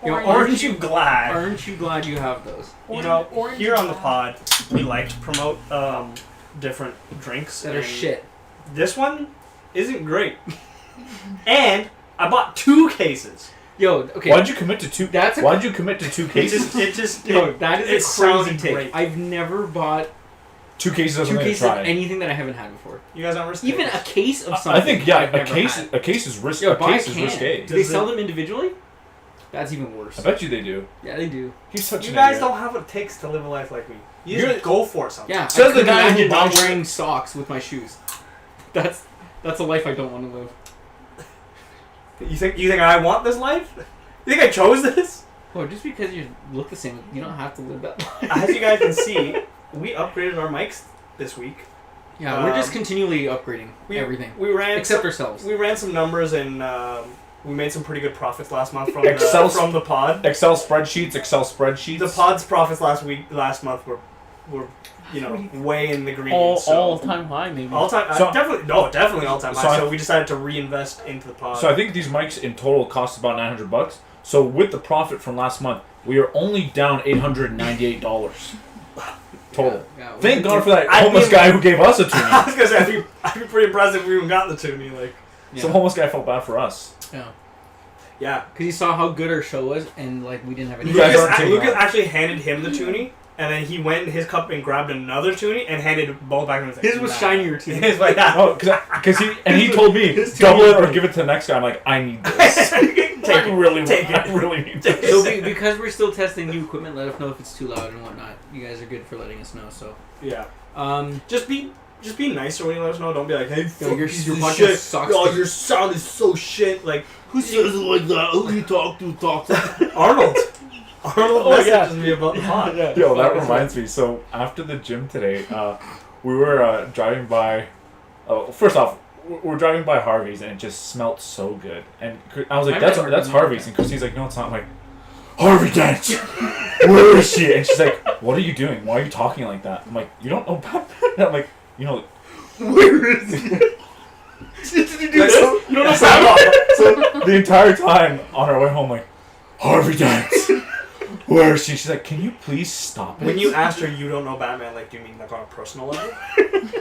Aren't you glad? Aren't you glad you have those? You know, here on the pod, we like to promote different drinks that are shit. This one isn't great. And I bought 2 cases. Yo, okay. Why'd you commit to 2? Why'd you commit to 2 cases? It just that is a crazy take. Great. I've never bought 2 cases of anything that I haven't had before. You guys aren't risky. Even a case of something. I think a case is risky. Yo, a case is risque. Do they sell them individually? That's even worse. I bet you they do. Yeah, they do. He's such you an guys idiot. don't have what it takes to live a life like me. You just go for something. Yeah, says the guy who not wearing socks with my shoes. That's a life I don't want to live. You think I want this life? You think I chose this? Well, just because you look the same, you don't have to live that life. As you guys can see, we upgraded our mics this week. Yeah, we're just continually upgrading everything. We ran except ourselves. We ran some numbers and we made some pretty good profits last month from the pod. Excel spreadsheets. The pod's profits last month were way in the green. All time high, maybe. All time, definitely all time high. So we decided to reinvest into the pod. So I think these mics in total cost about $900. So with the profit from last month, we are only down $898 total. Yeah, Thank God for that homeless guy who gave us a toonie. I was gonna say I'd be pretty impressed if we even got the toonie. Some homeless guy felt bad for us. Yeah, because he saw how good our show was, and we didn't have any. Lucas actually handed him the toonie. And then he went in his cup and grabbed another toonie and handed both back to him. His was shinier too. His like that. Oh, because he told me double it or give it to the next guy. I'm like, I need this. I really need this. So because we're still testing new equipment, let us know if it's too loud and whatnot. You guys are good for letting us know. So yeah. Just be nicer when you let us know. Don't be like, hey, your podcast sucks. Oh, your sound is so shit. Like, who says it like that? Who you talk to? Arnold. Arnold messages me about the pod. Yo, that reminds me. So after the gym today, we were driving by. First off, we're driving by Harvey's and it just smelled so good. And I was like, "That's Harvey's." And Christy's like, "No, it's not." I'm like, "Harvey Dent, where is she?" And she's like, "What are you doing? Why are you talking like that?" I'm like, "You don't know Batman?" I'm like, where is he? Did you do that? You don't know Batman? So the entire time on our way home, like, Harvey Dent. Where is she? She's like, can you please stop it? When you asked her, you don't know Batman, like, do you mean like on a personal level?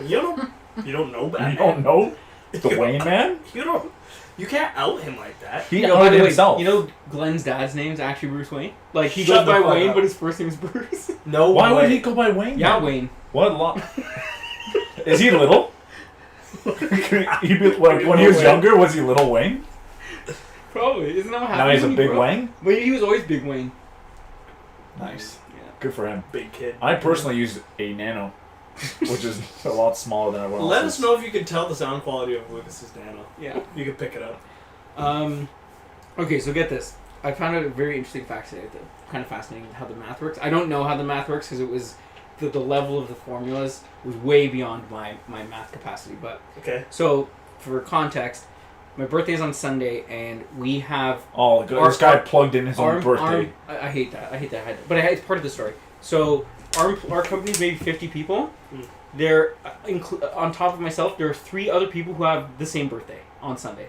You don't know Batman. You don't know the Wayne Man? You can't out him like that. He outed himself. You know Glenn's dad's name's actually Bruce Wayne? Like, he goes by Wayne, but his first name is Bruce. No Why way. would he go by Wayne? Yeah, Wayne. What? Is he little? When he was younger, was he Little Wayne? Probably. Isn't that what happened? Now he's a big Wayne? Well, he was always Big Wayne. Nice. Yeah. Good for him. Big kid. I personally use a Nano, which is a lot smaller than everyone else. Let us know if you can tell the sound quality of Lucas's Nano. Yeah. You can pick it up. Okay, so get this. I found out a very interesting fact today. Kind of fascinating how the math works. I don't know how the math works because it was the level of the formulas was way beyond my math capacity. But okay. So for context, my birthday is on Sunday, and we have... Oh, this guy plugged in his own birthday. I hate that. But it's part of the story. So, our company's maybe 50 people. They're on top of myself, there are 3 other people who have the same birthday on Sunday.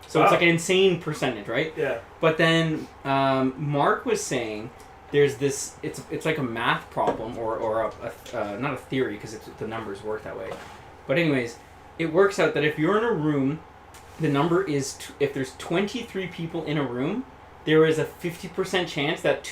So it's like an insane percentage, right? Yeah. But then Mark was saying there's this... It's like a math problem, or not a theory, because the numbers work that way. But anyways, it works out that if you're in a room... The number is, if there's 23 people in a room, there is a 50% chance that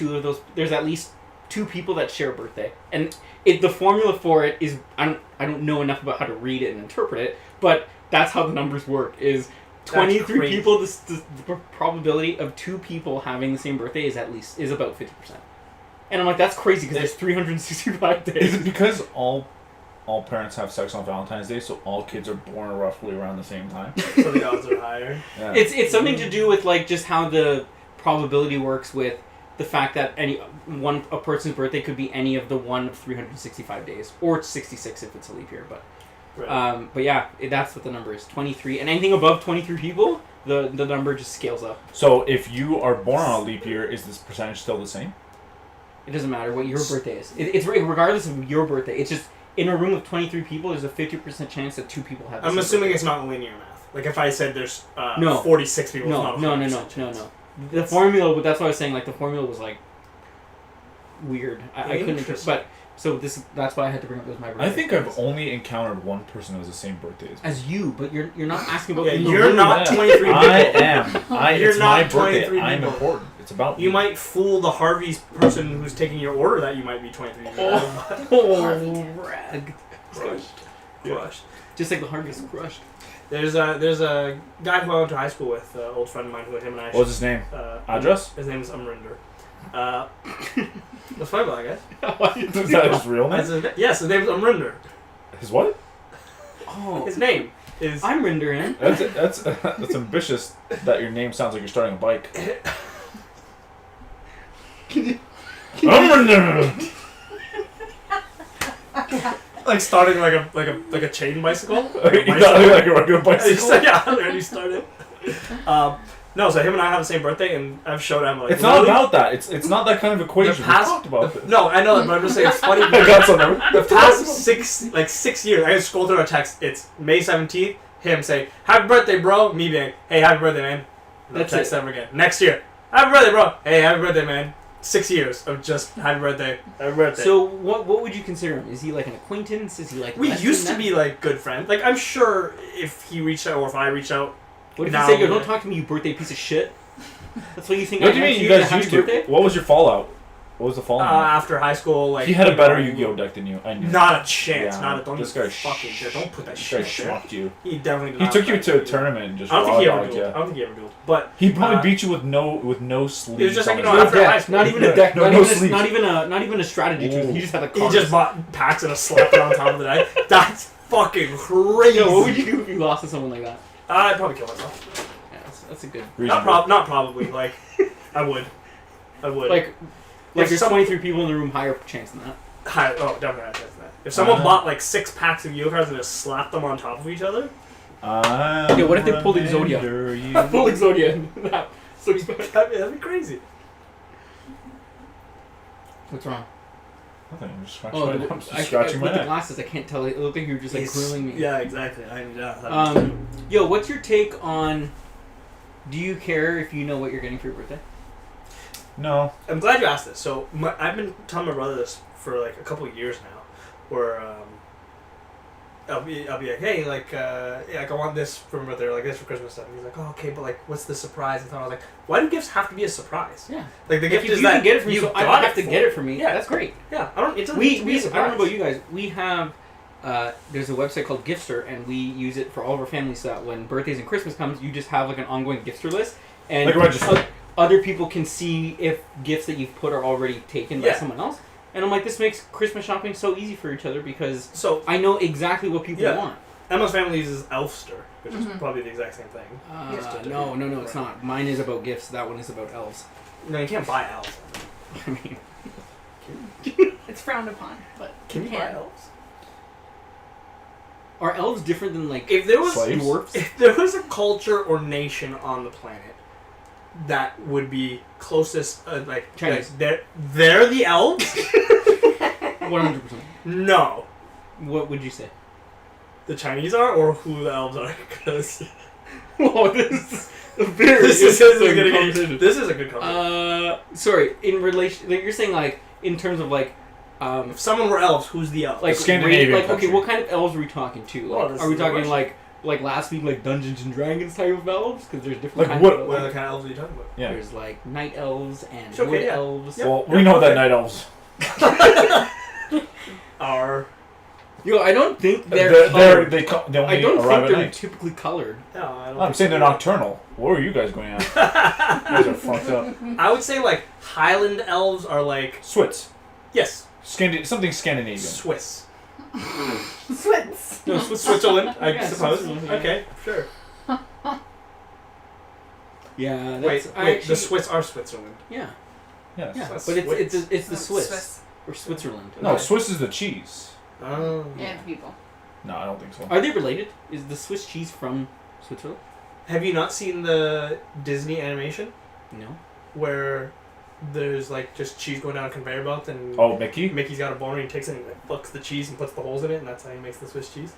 there's at least 2 people that share a birthday. And the formula for it is, I don't know enough about how to read it and interpret it, but that's how the numbers work, is 23 people, the probability of 2 people having the same birthday is about 50%. And I'm like, that's crazy, because there's 365 days. Is it because all parents have sex on Valentine's Day, so all kids are born roughly around the same time? So the odds are higher. Yeah. It's something to do with like just how the probability works with the fact that a person's birthday could be any of the one of 365 days, or 66 if it's a leap year. But right. But yeah, that's what the number is, 23, and anything above 23 people, the number just scales up. So if you are born on a leap year, is this percentage still the same? It doesn't matter what your birthday is. It's regardless of your birthday. It's just. In a room of 23 people, there's a 50% chance that 2 people have. I'm assuming it's not linear math. Like if I said there's 46 people. No. The formula, but that's what I was saying. Like the formula was like weird. I couldn't. Interesting. But so that's why I had to bring up this my birthday. I think I've only encountered one person who has the same birthday as me. as you, but you're not asking about. Yeah, people you're who- not Yeah. 23 people. I am. You're It's my not 23 birthday. I'm people. important. It's about You me. might fool the Harvey's person who's taking your order that you might be 23 years old. Oh, rag. Crushed. Just like the Harvey's crushed. There's a guy who I went to high school with, an old friend of mine who him and I. What's his name? Address? His name is Amrinder. What's funny about that, Is that his real guys? name? Yes, his name is Amrinder. His what? Oh, His name is. I'm rendering. That's ambitious. That your name sounds like you're starting a bike. Like starting like a chain bicycle. You thought like a regular bicycle? Yeah, I already started. No, so him and I have the same birthday, and I've showed him like. It's not literally about that. It's not that kind of equation. We talked about this. No, I know that, but I'm just saying it's funny. I got something. The past 6 years, I just scroll through our text. It's May 17th. Him saying, "Happy birthday, bro." Me being, "Hey, happy birthday, man." That's Text it. ever again. Next year, "Happy birthday, bro." "Hey, happy birthday, man." 6 years of just happy birthday, happy birthday. So what would you consider him? Is he like an acquaintance? Is he like we less used than to that? be like good friends. Like I'm sure if he reached out or if I reached out, What if now- you say, "Yo, don't talk to me, you birthday piece of shit"? That's what you think. What I do you am mean to you as a guys happy used to? birthday? What was your fallout? What was the fallout? after high school, like He had a better Yu-Gi-Oh deck than you. I knew. Not a chance. Yeah, Not a. Don't this even guy fucking shit. Don't put that This guy shit there. schmucked you. He definitely. Did He not took you back to a me. tournament and just I don't think raw he ever dogged dueled. I you. don't think he ever dueled. But He probably Uh, beat you with no sleeves. It was just like, on you his know, deck. after Yeah, high school. not even a deck. No, Not, no even a, sleeves. not even a strategy. Just, he just had a he card. just bought packs and a slapped it on top of the night. That's fucking crazy. Yo, what would you do if you lost to someone like that? I'd probably kill myself. Yeah, that's a good. Reasonable. Not probably. Like, I would. Like If there's someone- 23 people in the room, higher chance than that. Definitely I'd chance that. If someone bought like 6 packs of Yu-Gi-Oh cards and just slapped them on top of each other, Yeah, what if they pulled Exodia? Full Exodia. That sucks back. that'd be crazy. What's wrong? Nothing. I'm just Oh, scratching my with the neck. glasses, I can't tell. It looked like you were just like grilling me. Yeah, exactly. Yeah. Yo, what's your take on? Do you care if you know what you're getting for your birthday? No. I'm glad you asked this. So I've been telling my brother this for like a couple of years now, where I'll be like, hey, like I want this for my brother, like this for Christmas stuff. And he's like, oh, okay, but like, what's the surprise? And so I was like, why do gifts have to be a surprise? Yeah. Like the gift If is you that can get it for me, you so I got don't have to for get me. it for me. Yeah, That's great. Yeah, I don't. It doesn't need to be a I don't surprise. know about you guys. We have there's a website called Giftster, and we use it for all of our families. So that when birthdays and Christmas comes, you just have like an ongoing Giftster list, and Like a register. Other people can see if gifts that you've put are already taken by Yeah. someone else. And I'm like, this makes Christmas shopping so easy for each other because So I know exactly what people Yeah. want. Emma's family uses Elfster, which is Mhm. probably the exact same thing. No, it's not. Mine is about gifts. That one is about elves. No, you can't buy elves. I mean, It's frowned upon, but Can you buy elves? are elves different than like If there was Slaves? dwarfs? If there was a culture or nation on the planet that would be closest, like Chinese. like, they're the elves. 100%. No, What would you say? the Chinese are, or who the elves are, because Whoa, this is a very this is a interesting good conversation. This is a good conversation. Sorry, in relation, like you're saying, like in terms of like, If someone were elves, who's the elf? like Scandinavian like okay, culture. what kind of elves are we talking to? Well, Like, this are we is the talking question. like last week, like Dungeons and Dragons type of elves? Because there's different Like kinds what- of What like, other kind of elves are you talking about? Yeah. there's like night elves and Okay, wood yeah. elves. Yep. Well, we know that night elves. Are Yo, I don't think They they're colored. they only I don't arrive think at they're night. typically colored. no, I don't. I'm think saying so. they're nocturnal. Where are you guys going at? You guys are fucked up. I would say like Highland elves are like Swiss. yes, Something Scandinavian. Swiss. Swiss. No, Switzerland, I Yeah, suppose. Switzerland, yeah. Okay, sure. Yeah, Wait, that's I the actually- Swiss are Switzerland. Yeah, Yes. yeah, That's but it's Swiss. it's the No, Swiss or Switzerland. No, Swiss is the cheese. Oh. And people. No, I don't think so. Are they related? Is the Swiss cheese from Switzerland? Have you not seen the Disney animation No. where there's like just cheese going down a conveyor belt and Oh, Mickey? Mickey's got a boner and he takes it and like, fucks the cheese and puts the holes in it and that's how he makes the Swiss cheese?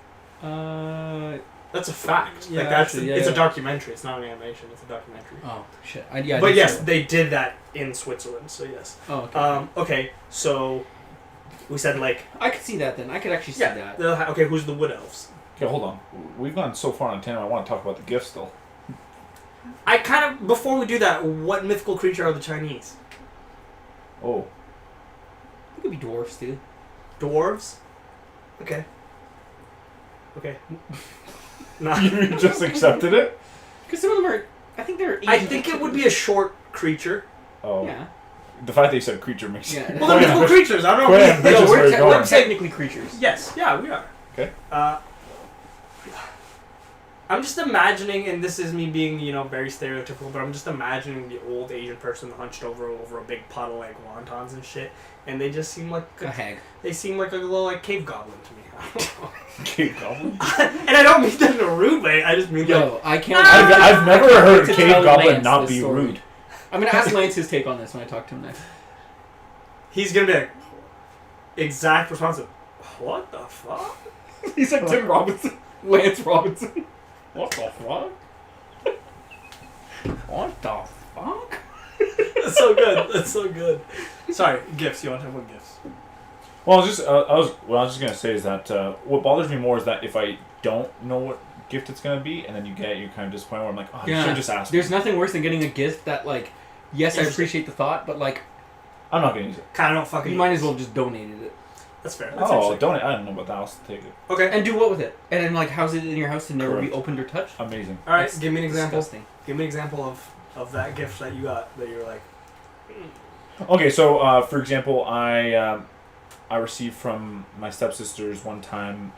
That's a fact. Yeah, like that's actually, yeah, it's yeah. a documentary. It's not an animation. It's a documentary. Oh shit! Yeah. I But did yes, see that. they did that in Switzerland. So yes. Oh okay. Okay. So we said like I could see that then. I could actually see that. Okay. Who's the wood elves? Okay, hold on. We've gone so far on a tangent. I want to talk about the gifts still. I kind of before we do that, what mythical creature are the Chinese? Oh. It could be dwarfs too. Dwarves. Okay. Okay. Nah. You just accepted it? Because some of them are. I think they're. I think it would be a short creature. Oh. Yeah. The fact that you said creature makes Yeah. Well, they're mythical creatures. I don't know. Quite If ambitious No, where we're, you're going. we're technically creatures. Yes. Yeah, we are. Okay. I'm just imagining, and this is me being, very stereotypical, but I'm just imagining the old Asian person hunched over a big pot of like wontons and shit, and they just seem like A hag. they seem like a little like cave goblin to me. Cave goblin? And I don't mean that in a rude way. I just mean like Yo, I can't. I've never I can't heard wait to cave tell goblin Lance not this be story. rude. I'm gonna ask Lance his take on this when I talk to him next. he's gonna be like exact response of, what the fuck? He's like Tim Robinson. Lance Robinson. What the fuck? What the fuck? That's so good. That's so good. Sorry, gifts. You want to have one gifts? Well, what I was just gonna say is that what bothers me more is that if I don't know what gift it's gonna be, and then you get it, you're kind of disappointed. Where I'm like, oh, you should have just asked. There's nothing worse than getting a gift that, like, yes, I Interesting. appreciate the thought, but like, I'm not gonna use it. Kind of don't fucking. you might as well just donated it. That's fair. That's Oh, interesting. don't I don't know about that. I'll take it. Okay. And do what with it? And then like house it in your house to never be Correct. opened or touched? Amazing. All right. That's Give me an example. Disgusting. Give me an example of that gift that you got that you were like. Okay, so for example, I received from my stepsisters one time.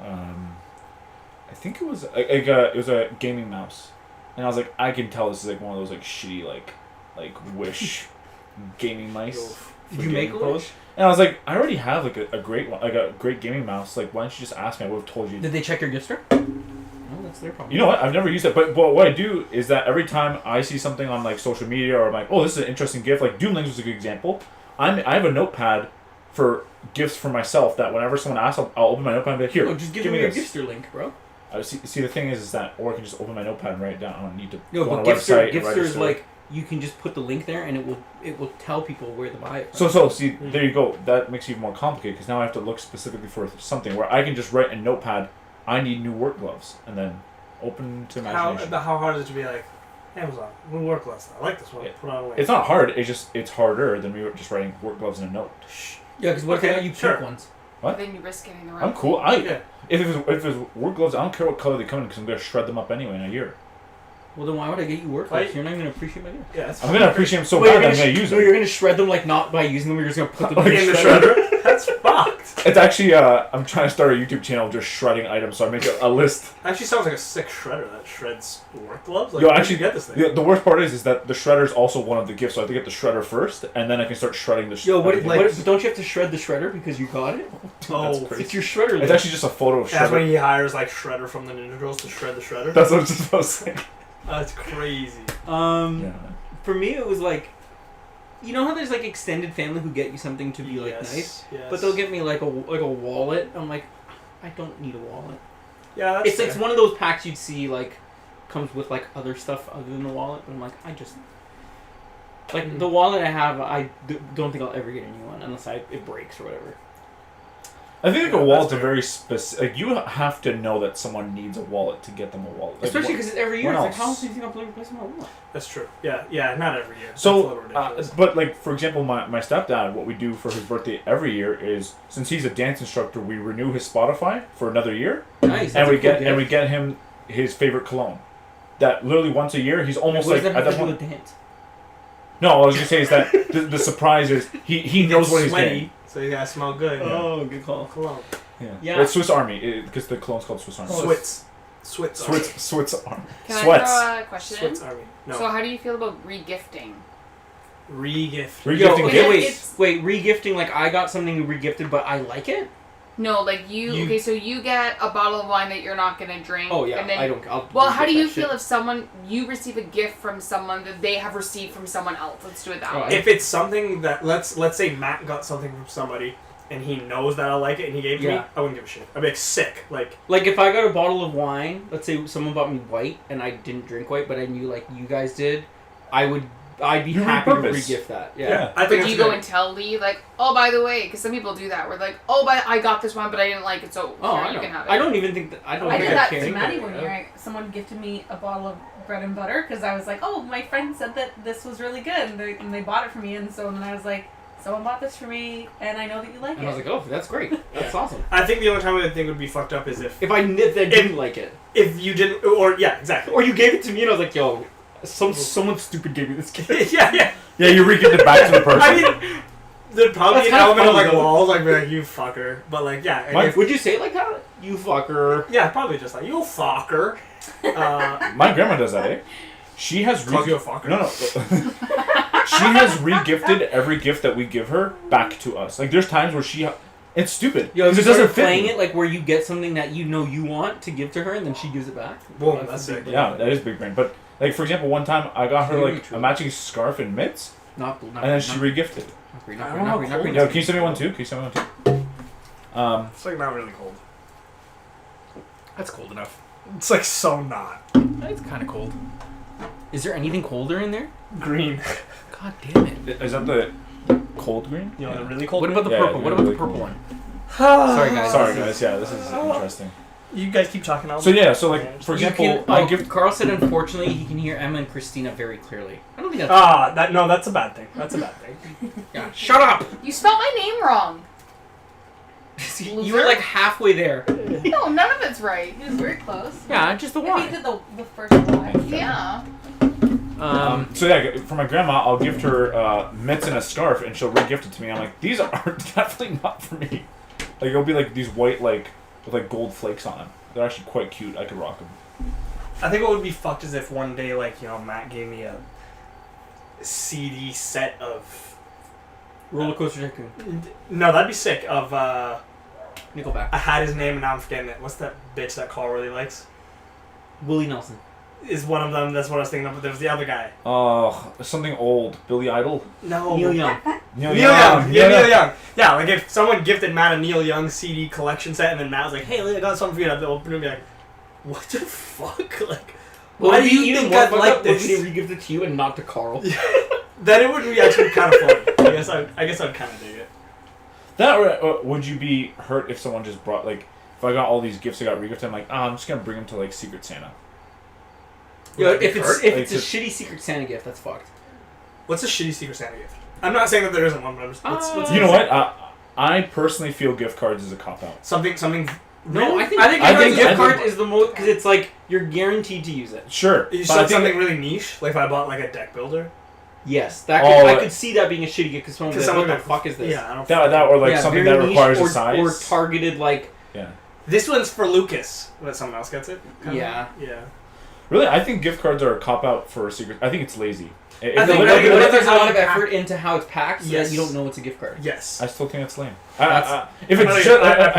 I think it was it was a gaming mouse, and I was like, I can tell this is like one of those like shitty like Wish gaming mice. Did you make a wish? And I was like, I already have like a great one, like a great gaming mouse. Like, why don't you just ask me? I would have told you. Did they check your gift store? No, that's their problem. You know what? I've never used it, but what I do is that every time I see something on like social media or I'm like, oh, this is an interesting gift. Like Doom Links was a good example. I have a notepad for gifts for myself that whenever someone asks, I'll open my notepad and be like, here, Oh, just give me me your this. gift store link, bro. See, the thing is that, or I can just open my notepad and write it down. I don't need to No, go on but a gift store, website. gift and store is register. like you can just put the link there and it will tell people where to buy it. So see, there you go. That makes it even more complicated because now I have to look specifically for something where I can just write in notepad, I need new work gloves, and then open to imagination. How hard is it to be like, Amazon, new work gloves. I like this one. Yeah. Put it on a link. It's not hard. It's harder than me just writing work gloves in a note. Yeah, because what if Okay, they let you sure. pick ones? What? Then you risk getting the wrong. I'm cool. Yeah. If it's work gloves, I don't care what color they come in because I'm gonna shred them up anyway in a year. Well, then why would I get you work Why- gloves? You're not even going to appreciate my gift. Yeah, that's I'm gonna appreciate them so Wait, bad you're that I'm gonna use No, them. you're going to shred them, like, not by using them, you're just going to put them in the shredder. That's fucked. It's actually I'm trying to start a YouTube channel just shredding items, so I make a list. Actually, sounds like a sick shredder that shreds work gloves. Like, Yo, where'd actually, you get this thing? the worst part is that the shredder is also one of the gifts, so I have to get the shredder first, and then I can start shredding the. Yo, what, everything. but don't you have to shred the shredder because you got it? Oh, That's crazy. It's your shredder It's link. actually just a photo of that's when shredder. he hires like Shredder from the Ninja Turtles to shred the shredder. That's what I was just about to say. That's crazy. Yeah. For me, it was like, you know how there's like extended family who get you something to be like Yes, nice, yes. but they'll get me like a wallet. I'm like, I don't need a wallet. Yeah, that's It's fair. one of those packs you'd see like comes with like other stuff other than the wallet. But I'm like, I just like the wallet I have. Don't think I'll ever get a new one unless it breaks or whatever. I think like Yeah, a wallet's a that's fair. very specific. Like, you have to know that someone needs a wallet to get them a wallet. Like, Especially what- because every year what it's like, how else? else do you think I'm replacing my wallet? That's true. Yeah, not every year. That's a So, little ridiculous. but like for example, my stepdad, what we do for his birthday every year is, since he's a dance instructor, we renew his Spotify for another year, Nice. and we get him his favorite cologne. That literally once a year, he's almost What like does that at have that to do point. with dance? No, what I was gonna say is that the surprise is he knows what he's sweaty, getting. so you gotta smell good. Oh, good call. Cologne. Yeah. Well, it's Swiss Army because the cologne's called Swiss Army. Swiss Army. Can Sweats. I throw a question Swiss in? Army. No. So how do you feel about regifting? Re-gift. Yo, Regifting okay, gifts. wait, regifting, like I got something regifted, but I like it? No, like okay, so you get a bottle of wine that you're not gonna drink. Oh, yeah, and then, I'll well, how do regift you that feel shit. if you receive a gift from someone that they have received from someone else? Let's do it that Oh, way. If it's something that let's say Matt got something from somebody, and he knows that I like it and he gave it to me, I wouldn't give a shit. I'd be like, sick. Like if I got a bottle of wine, let's say someone bought me white and I didn't drink white, but I knew like you guys did, I'd be happy to re-gift that. Yeah. I think do you go and tell Lee, like, oh, by the way, because some people do that, where like, oh, I got this one, but I didn't like it, so here, you can have it. I don't even think that, I did that to Maddie one year. Someone gifted me a bottle of bread and butter, because I was like, oh, my friend said that this was really good, and they bought it for me, and so then I was like, someone bought this for me, and I know that you like it. And I was like, oh, that's great. That's awesome. I think the only time I would think would be fucked up is if I didn't like it. If you didn't, or yeah, exactly. Or you gave it to me and I was like, yo, someone stupid gave me this gift. yeah. Yeah, you re-gift it back to the person. I mean, there'd probably be an That's element of kinda like fun, walls, like, be like, you fucker. But like, yeah. Would you say it like that? You fucker. Yeah, probably just like, you fucker. My grandma does that, eh? She has Called you a fucker? No. She has re-gifted every gift that we give her back to us. Like, there's times where it's stupid. Yo, because it it doesn't fit playing me. it like where you get something that you know you want to give to her and then she gives it back. Boom, that's it. Yeah, that is big brain. But like, for example, one time I got her like a matching scarf and mitts, and then she re-gifted it. Yo, can you send me one too? It's like not really cold. That's cold enough. It's like so not. It's kind of cold. Is there anything colder in there? Green. God damn it. Is that the cold green? You know, the really cold. What about the Yeah, purple? yeah, What about really the purple cool. one? Sorry guys. Yeah, this is interesting. You guys keep talking. So yeah, so like for example, Carl said unfortunately he can hear Emma and Christina very clearly. I don't think that's... that's a bad thing. That's a bad thing. Yeah, shut up! You spelled my name wrong. You were like halfway there. No, none of it's right. He was very close. Yeah, just the If one. he did the first one. Yeah. So yeah, for my grandma, I'll gift her mitts and a scarf, and she'll re-gift it to me. I'm like, these are definitely not for me. Like it'll be like these white with like gold flakes on them. They're actually quite cute. I could rock them. I think what would be fucked is if one day, like, you know, Matt gave me a CD set of Roller Coaster Tycoon. No, that'd be sick. Of Nickelback. I had his name and now I'm forgetting it. What's that bitch that Carl really likes? Willie Nelson. Is one of them. That's what I was thinking of. But there was the other guy. Something old. Billy Idol. No. Neil Young. Neil Young. Yeah, Neil Young. Yeah, like if someone gifted Matt a Neil Young CD collection set and then Matt was like, hey, I got something for you, and I'd open it and be like, what the fuck? Like, why do you think I'd like this? Would he re-gift it to you and not to Carl? Then it would be actually kind of funny. I guess I'd kind of dig it. That or would you be hurt if someone just brought if I got all these gifts I got re-gifted, I'm like, I'm just gonna bring them to Secret Santa. Yeah, if it's a shitty Secret Santa gift, that's fucked. What's a shitty Secret Santa gift? I'm not saying that there isn't one, but I'm just. What's you know what? I personally feel gift cards is a cop out. Something. No, I think gift card is the most because it's like you're guaranteed to use it. Sure. You said something really niche, like if I bought a deck builder. Yes, I could see that being a shitty gift because someone would be like, what the fuck is this? Yeah, I don't. That or something that requires a size or targeted Yeah. This one's for Lucas, but someone else gets it. Yeah. Yeah. Really, I think gift cards are a cop out for a secret. I think it's lazy. I think there's a lot of effort into how it's packed, so that you don't know it's a gift card. Yes. I still think it's lame. I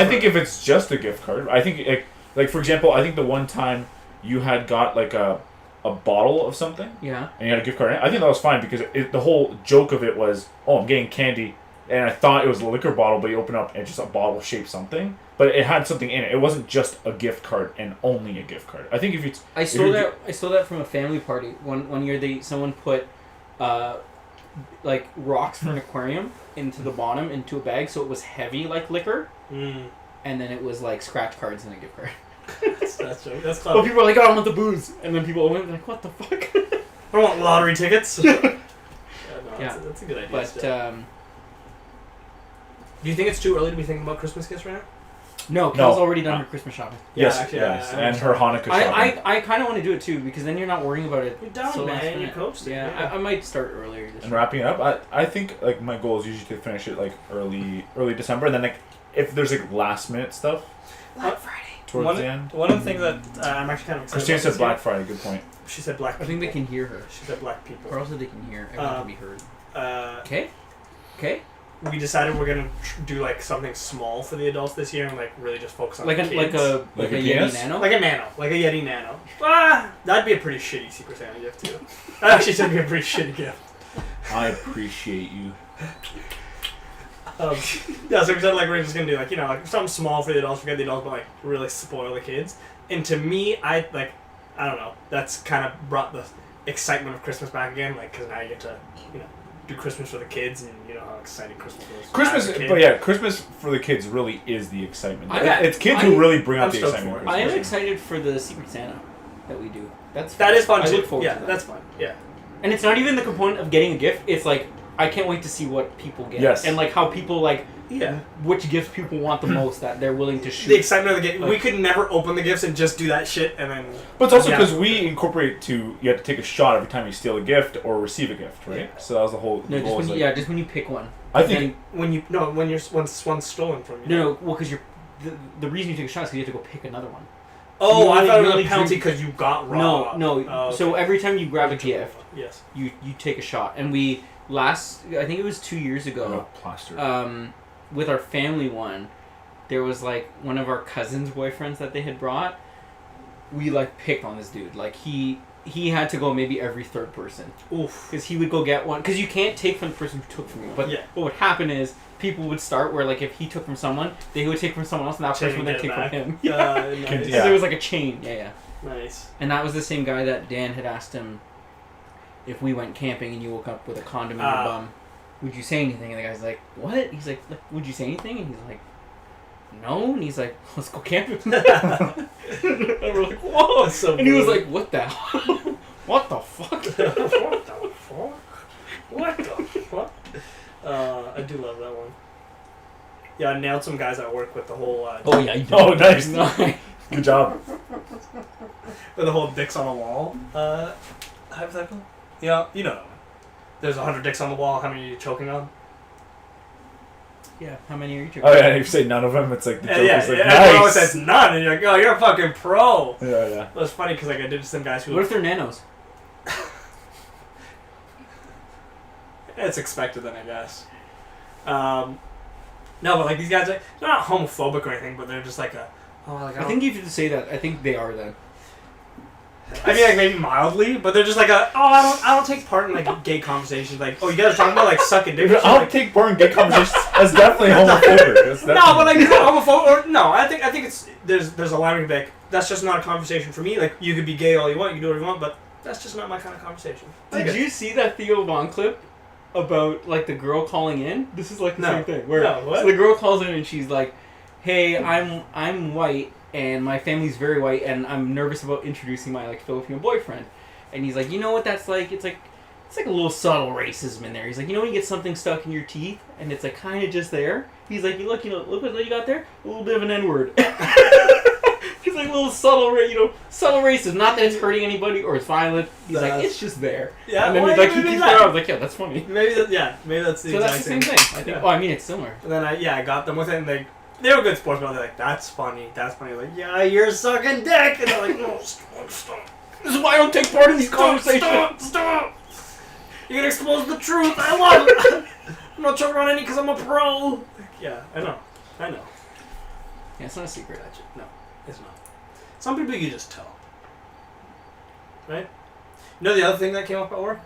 think if it's just a gift card, I think for example, I think the one time you had got a bottle of something, yeah, and you had a gift card. I think that was fine because the whole joke of it was, I'm getting candy, and I thought it was a liquor bottle, but you open up and it's just a bottle shaped something. But it had something in it. It wasn't just a gift card and only a gift card. I think if it's... I stole that from a family party. One year someone put rocks from an aquarium into the bottom into a bag, so it was heavy like liquor. And then it was scratch cards and a gift card. That's clever. But people were like, I want the booze. And then people went like, what the fuck? I want lottery tickets. Yeah, that's a good idea. But do you think it's too early to be thinking about Christmas gifts right now? No, Kel's already done her Christmas shopping. Yes, and her Hanukkah shopping. I kind of want to do it too, because then you're not worrying about it. You're done, man. You're coasting. Yeah, I might start earlier this year. Wrapping it up, I think my goal is usually to finish it early December, and then if there's last minute stuff. Black Friday. Towards the end. One of the things that I'm actually kind of excited Christine said Black Friday, good point. She said black people. I think they can hear her. She said black people. Or also they can hear. Everyone can be heard. Okay. We decided we're gonna do something small for the adults this year and really just focus on kids. Like a Yeti Nano? Like a Yeti Nano. That'd be a pretty shitty Secret Santa gift too. That actually should be a pretty shitty gift. I appreciate you. Yeah, so we said like we're just gonna do like like something small for the adults, forget the adults, but like really spoil the kids. And to me, I don't know. That's kind of brought the excitement of Christmas back again, like because now you get to do Christmas for the kids, and you know how exciting Christmas is. Christmas for the kids really is the excitement. Yeah, it's kids who really bring out I'm the stoked excitement. for of it. I am Christmas. excited for the Secret Santa that we do. That is fun too. I look forward yeah, to that. that's fun. Yeah. And it's not even the component of getting a gift. It's like I can't wait to see what people get. Yes. And like how people like Yeah. which gifts people want the most that they're willing to shoot. The excitement of the gift. Like- We could never open the gifts and just do that shit and then. But it's also Yeah. because we incorporate you have to take a shot every time you steal a gift or receive a gift, right? Yeah. So that was the whole. No, goal just is when like, just when you pick one. I think And- when one's stolen from you. no, well, because the reason you take a shot is because you have to go pick another one. Oh, You I thought it was really a penalty drink- because you got No, robbed. no. Oh, So okay. every time you grab a gift, Yes. you take a shot. And we I think it was 2 years ago. plaster. With our family one, there was like one of our cousins' boyfriends that they had brought. We like picked on this dude. Like he had to go maybe every third person Oof. because he would go get one. Because you can't take from the person who took from you. But Yeah. what would happen is people would start where like if he took from someone, they would take from someone else, and that Chain person would then get take it from back. him. Nice. So there was like a chain. Yeah. Nice. And that was the same guy that Dan had asked him if we went camping and you woke up with a condom in your bum, would you say anything? And the guy's like, what? He's like, would you say anything? And he's like, no. And he's like, let's go camping. And we're like, whoa. That's so and he was cool. like, what the hell? What the fuck? What the fuck? What the fuck? I do love that one. Yeah, I nailed some guys at work with the whole. Oh, yeah. You did. Oh, nice. Nice. Good job. With the whole dicks on the wall. Hypothetical? Yeah, you know that one. There's 100 dicks on the wall. How many are you choking on? Yeah. How many are you choking? Oh yeah, if you say none of them, it's like the joke is like Everyone always nice. says none, and you're like, oh, you're a fucking pro. Yeah. Well, it's funny because like I did some guys who. What if they're nanos? It's expected then, I guess. No, but like these guys, like, they're not homophobic or anything, but they're just like I think you should say that. I think they are then. I mean, like maybe mildly, but they're just like I don't take part in like gay conversations. Like, oh, you guys are talking about like sucking dick. I'll Like, take part in gay conversations. That's definitely homophobic. That's no, definitely... but like it's not homophobic. Or no, I think it's there's a line where like that's just not a conversation for me. Like you could be gay all you want, you can do whatever you want, but that's just not my kind of conversation. Did you see that Theo Von clip about like the girl calling in? This is like the No. same thing. Where No, what? So the girl calls in and she's like, "Hey, I'm white and my family's very white and I'm nervous about introducing my like Filipino boyfriend." And he's like, "You know what that's like? It's like a little subtle racism in there." He's like, "You know when you get something stuck in your teeth and it's like kind of just there?" He's like, look what you got there? A little bit of an N-word." He's like, a little subtle racism. Not that it's hurting anybody or it's violent. He's like, it's just there. Yeah, And then well, he's like, he maybe keeps that. going. I was like, yeah, that's funny. Maybe that's the So exact that's the same thing. I think. Yeah. Oh, I mean, it's similar. And then I got them with it, and they were good sports, but they're like, that's funny. Like, yeah, you're sucking dick, and they're like, no, stop. This is why I don't take part in these conversations. Stop. You're gonna expose the truth. I love it. I'm not choking on any because I'm a pro. Yeah, I know. Yeah, it's not a secret, actually. No. It's not. Some people you just tell. Right? You know the other thing that came up at work?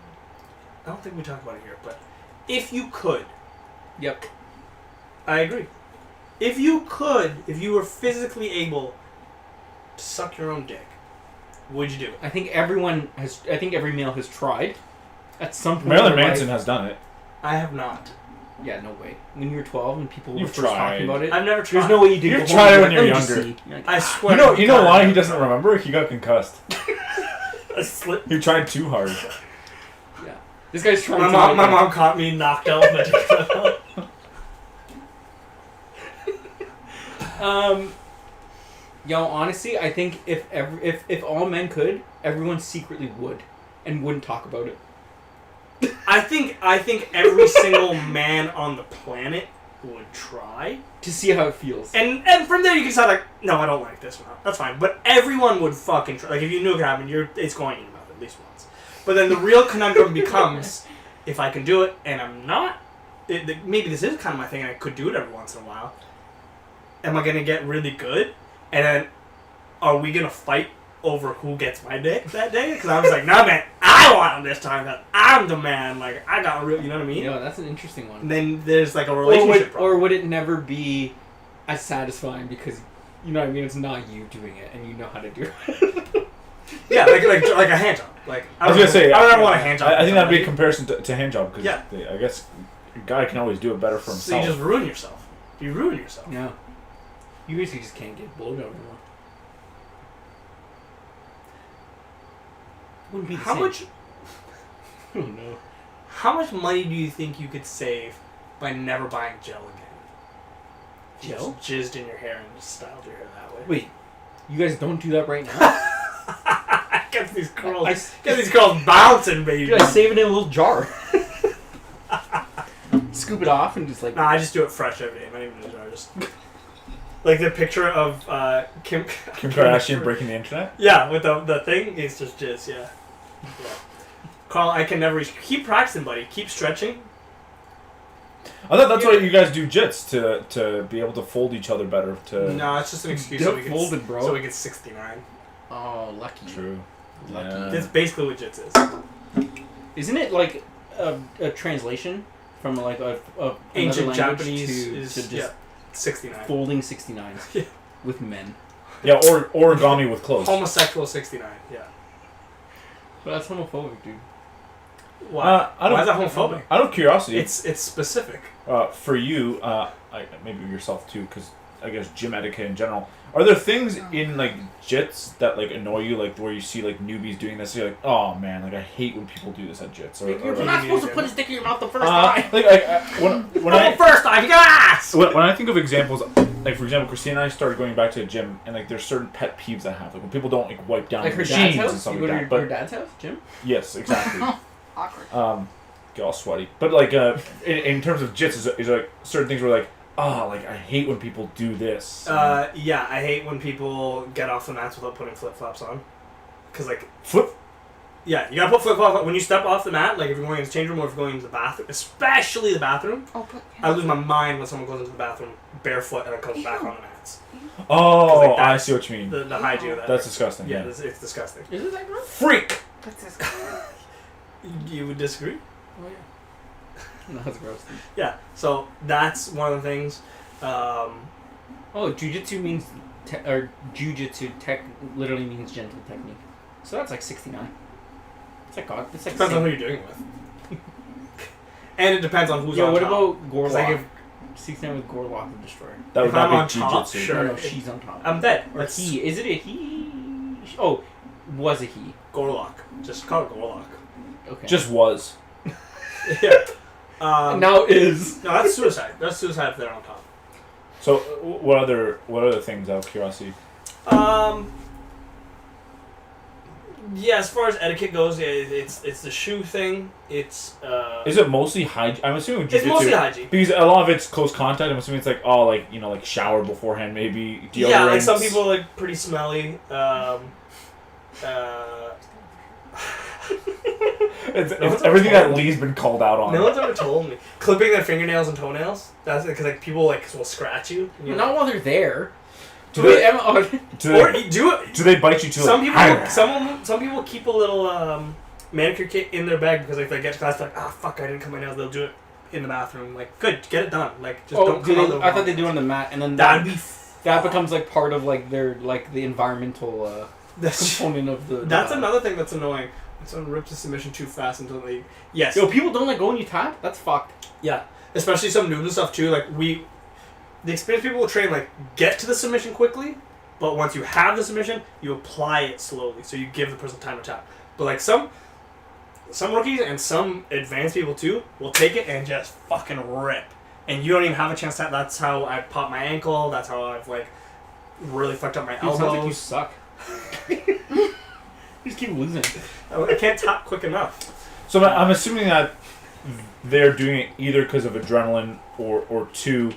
I don't think we talked about it here, but if you could. Yep. I agree. If you were physically able to suck your own dick, would you do it? I think every male has tried at some point. Marilyn in their Manson life. has done it. I have not. Yeah, no way. When you were 12 and people were You've first tried. talking about it, I've never tried. there's no way you did. You've Go tried home it and when be you're like, "Let me younger." see." You're like, I swear. You know why he doesn't remember? He got concussed. I slipped. He tried too hard. Yeah. This guy's trying. My mom caught me knocked out with my dick. Yo, honestly, I think if all men could, everyone secretly would, and wouldn't talk about it. I think every single man on the planet would try. To see how it feels. And from there you can decide like, no, I don't like this one. That's fine. But everyone would fucking try. Like if you knew it could happen, it's going in your mouth at least once. But then the real conundrum becomes, if I can do it and I'm not, maybe this is kind of my thing and I could do it every once in a while. Am I gonna get really good? And then, are we gonna fight over who gets my dick that day? Because I was like, nah, man, I I want him this time. That I'm the man. Like I got real. You know what I mean? Yeah, that's an interesting one. And then there's like a relationship Or would it never be as satisfying because you know what I mean? It's not you doing it, and you know how to do it. Yeah, like a hand job. Like I was gonna say, I don't want a hand job. I think that'd be a comparison to hand job because Yeah. I guess a guy can always do it better for himself. So you just ruin yourself. You ruin yourself. Yeah. You basically just can't get blowjob anymore. Wouldn't be the How same. much? Oh no. How much money do you think you could save by never buying gel again? If you Gel? just jizzed in your hair and just styled your hair that way. Wait, you guys don't do that right now? Get these curls. I- Get these curls bouncing, baby. Dude, I save it in a little jar. Scoop it off and just like. Nah, I just do it fresh every day. Not even in a jar. Just like the picture of Kim Kardashian breaking the internet. Yeah, with the thing, it's just jizz. Yeah. Carl, I can never keep practicing, buddy. Keep stretching. I thought that's why you guys do jits to be able to fold each other better. To No, it's just an excuse Don't so we can fold it, bro. so we get 69. Oh, lucky. True. Lucky. Yeah. That's basically what jits is. Isn't it like a translation from like a Ancient another language Japanese to is just 69. folding 69s Yeah. with men? Yeah, or origami with clothes. Homosexual 69. Yeah. But that's homophobic, dude. Why? Out of- Why is that homophobic? Out of curiosity, It's specific. for you, maybe yourself too, because I guess gym etiquette in general. Are there things in like jits that like annoy you, like where you see like newbies doing this? You're like, oh man, like I hate when people do this at jits. Or, You're like, not supposed to put his dick in your mouth the first like time. when I first time, you got ass! when I think of examples, like for example, Christina and I started going back to the gym, and like there's certain pet peeves I have, like when people don't like wipe down Like her machines dad's and house? stuff You like go to that. But her dad's house, Jim? yes, exactly. Awkward. Get all sweaty. But like in terms of jits, is like certain things where like like I hate when people do this. Yeah, I hate when people get off the mats without putting flip flops on. Cause like Flip. yeah, you gotta put flip flops on when you step off the mat. Like if you're going into the change room or if you're going into the bathroom, especially the bathroom. Oh, but I lose my mind when someone goes into the bathroom barefoot and then comes back on the mats. Oh, like I that's see what you mean. The hygiene of that. That's disgusting. yeah, Yeah. it's disgusting. Is it that gross? Freak. that's disgusting. You would disagree? Oh, yeah. No, that's gross. Yeah. So that's one of the things. Oh, jujitsu means, or jujitsu literally means gentle technique. So that's like 69. It's like God. It's like Depends on who same. you're doing it with. And it depends on who's Yeah, on what top. about 'Cause I Gorlock? give- 69 with Gorlock the Destroyer. That would If I'm not on be top, jujitsu. sure. No, she's on top. I'm dead. Or That's he. Is it a he? Oh, was a he. Gorlock. Just call it Gorlock. Okay. Just was. Yeah. now is. No, that's suicide. That's suicide if they're on top. So what other things out of curiosity? Yeah, as far as etiquette goes, yeah, it's the shoe thing. It's Is it mostly hygiene? I'm assuming it's jujitsu. mostly hygiene. Because a lot of it's close contact. I'm assuming it's like like shower beforehand, maybe deodorant. Yeah, like some people are like pretty smelly. It's everything that Lee's been called out on. No one's ever told me clipping their fingernails and toenails. That's because like people like will scratch you. And you're Not like, while they're there. Do Wait, they, do or they, you do it. do they bite you too? Some like, people, some people keep a little manicure kit in their bag because if they get to class, they're like, fuck, I didn't cut my nails. They'll do it in the bathroom. Like, good, get it done. Like, just don't do come out they, the I thought they do it on the mat, and then That'd be. that becomes like part of like their like the environmental That's component of the. that's another thing that's annoying. When someone rips a submission too fast until they. Yes. Yo, people don't let go when you tap. That's fucked. Yeah. Especially some noobs and stuff too. Like the experienced people will train like get to the submission quickly, but once you have the submission, you apply it slowly. So you give the person time to tap. But like some rookies and some advanced people too will take it and just fucking rip, and you don't even have a chance to. That's how I popped my ankle. That's how I've like really fucked up my It sounds elbows. like you suck. You just keep losing. I can't tap quick enough. So I'm assuming that they're doing it either because of adrenaline or two,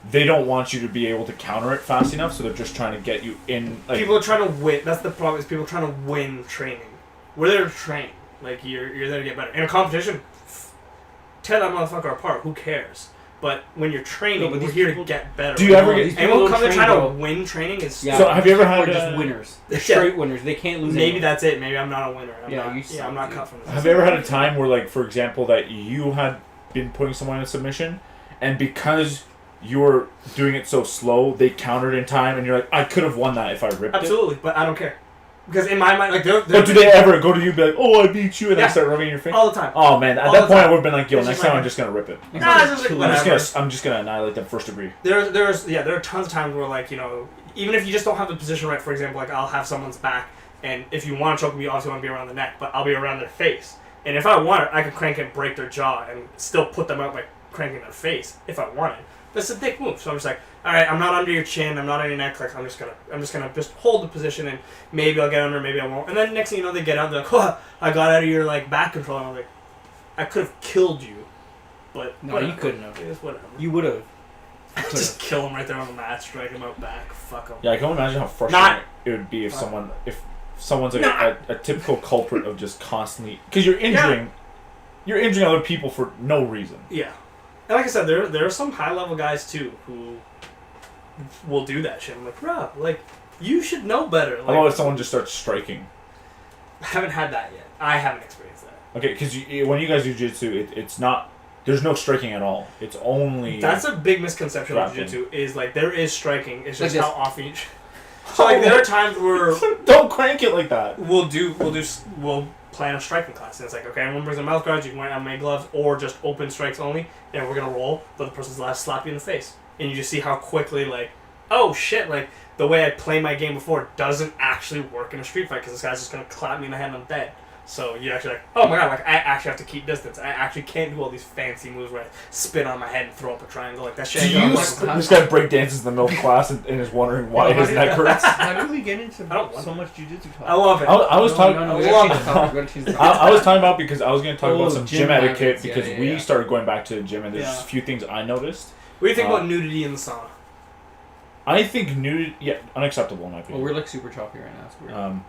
they don't want you to be able to counter it fast enough, so they're just trying to get you in. Like, People are trying to win. That's the problem. Is people are trying to win training. We're there to train. Like you're there to get better. In a competition, tear that motherfucker apart. Who cares? But when you're training, No, but we're these here to people- get better. Do you ever These get? Anyone people come and train, try to bro. win training is Yeah. So have you ever Or had? just winners? They're Yeah. straight winners. They can't lose. maybe anymore. that's it. Maybe I'm not a winner. I'm Yeah, not, you yeah, I'm suck, not dude. cut from this. Have you ever had a time where, like, for example, that you had been putting someone in submission, and because you were doing it so slow, they countered in time, and you're like, I could have won that if I ripped it. Absolutely, but I don't care because in my mind, like they're But do they ever go to you and be like, oh, I beat you, and Yeah. then start rubbing your face? all the time. Oh man, at All that the point I time. would have been like, yo, It's next just time like- I'm just gonna rip it. Next Nah, time it's just like kill whatever. I'm just gonna annihilate them first degree. There are tons of times where, like, you know, even if you just don't have the position right, for example, like I'll have someone's back, and if you want to choke me, you obviously want to be around the neck, but I'll be around their face. And if I want it, I can crank it, break their jaw, and still put them out by cranking their face if I wanted. That's a dick move. So I'm just like, all right, I'm not under your chin, I'm not on your neck. Like I'm just gonna hold the position, and maybe I'll get under, maybe I won't. And then next thing you know, they get out, they're like, oh, I got out of your like back control. And I'm like, I could have killed you, but No, whatever. you couldn't have. It's whatever. You would have. Just kill him right there on the mat, strike him out back, fuck him. Yeah, I can only imagine how frustrating it would be if someone's like a typical culprit of just constantly, because you're injuring other people for no reason. Yeah. And like I said, there are some high level guys too who will do that shit. I'm like, bro, like you should know better. Like, How about if someone just starts striking? I haven't had that yet. I haven't experienced that. Okay, because when you guys do jiu-jitsu, it's not. There's no striking at all. It's only. That's a big misconception of Grappling. jiu-jitsu. Is like there is striking. It's just Like how often. So like there are times where Don't crank it like that. we'll plan a striking class, and it's like, okay, everyone brings a mouth guards. You can wear MMA gloves or just open strikes only, and we're gonna roll. But the person's last slap you in the face, and you just see how quickly like, oh shit, like the way I play my game before doesn't actually work in a street fight because this guy's just gonna clap me in the head and I'm dead. So you actually like, oh my god, like I actually have to keep distance. I actually can't do all these fancy moves where I spin on my head and throw up a triangle like that shit. Do ain't you? gonna work. This guy break dances in the middle of class and is wondering why his neck hurts. How did we get into I don't want so much jujitsu talk? I love it. I was talking. No, I we love gotta it. change the topic. We gotta change the I topic. was talking about because I was going to talk about some Gym gym etiquette habits, yeah, because yeah, we yeah. started going back to the gym and there's Yeah. a few things I noticed. What do you think about nudity in the sauna? I think unacceptable in my Well, opinion. we're like super choppy right now. It's weird.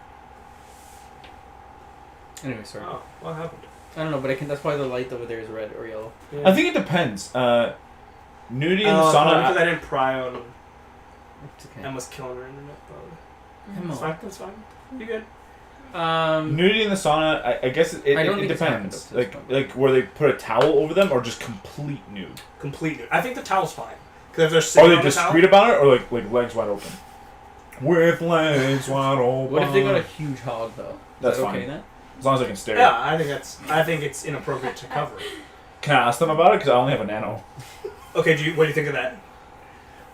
Anyway, sorry. Oh, what happened? I don't know, but that's why the light over there is red or yellow. I think it depends. Nudity in the Oh, sauna. because I didn't pry on It's okay. Emma's killing her internet. Probably. Emma. It's fine. That's fine. You good? Nudity in the sauna, I guess I don't it think it's happened depends. up to this Like point. where they put a towel over them or just complete nude. Complete nude. I think the towel's fine. Because if they're Are sitting they on the towel, discreet about it or like legs wide open? With legs wide open. What if they got a huge hog though? Is That's that fine. okay then? As long as I can stare. yeah, I think it's inappropriate to cover. Can I ask them about it? Because I only have a nano. Okay, what do you think of that?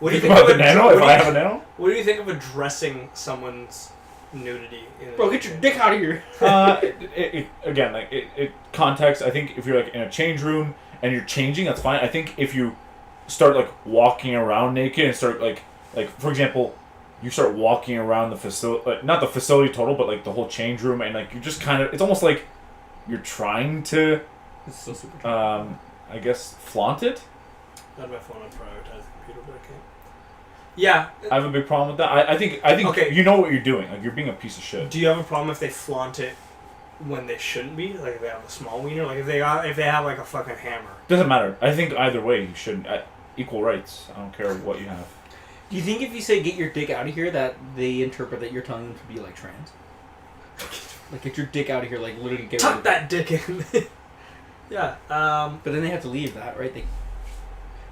What do you Think think about of the nano what if do I you- have a nano? What do you think of addressing someone's nudity? Bro, get your dick out of here. Again, like it context. I think if you're like in a change room and you're changing, that's fine. I think if you start like walking around naked and start like for example, you start walking around the facility, like, not the facility total, but like the whole change room, and like you're just kind of, it's almost like you're trying to, It's so super choppy. I guess flaunt it. I have my phone on prioritize the computer, but I can't. Yeah. I have a big problem with that. I think Okay. you know what you're doing. Like you're being a piece of shit. Do you have a problem if they flaunt it when they shouldn't be? Like if they have a small wiener? Like if they have like a fucking hammer? Doesn't matter. I think either way you shouldn't. Equal rights. I don't care what you have. Do you think if you say get your dick out of here that they interpret that you're telling them to be like trans? Like get your dick out of here, like literally get rid Tuck of that dick in. Yeah. But then they have to leave that, right?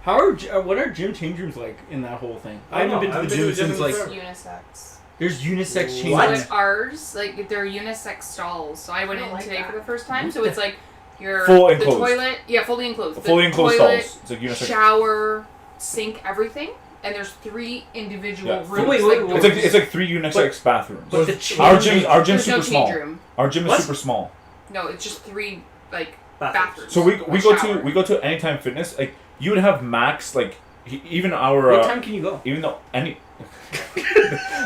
What are gym change rooms like in that whole thing? I haven't been to the gym since like forever. Unisex. there's unisex change What? So rooms. it's ours, like they're unisex stalls. So I went I in don't like today that. for the first time. So it's like your Full the enclosed. toilet, yeah, fully enclosed. The Fully enclosed toilet, stalls. It's like unisex. shower, sink, everything. And there's 3 individual Yeah. rooms. Wait, like It's like 3 unisex bathrooms. But the Our change- gym's there's super no small. change room. Our gym is What? super small. No, it's just 3 like Bathrooms. bathrooms. So we go shower. to Anytime Fitness. Like you would have max like even our What time can you go? even though any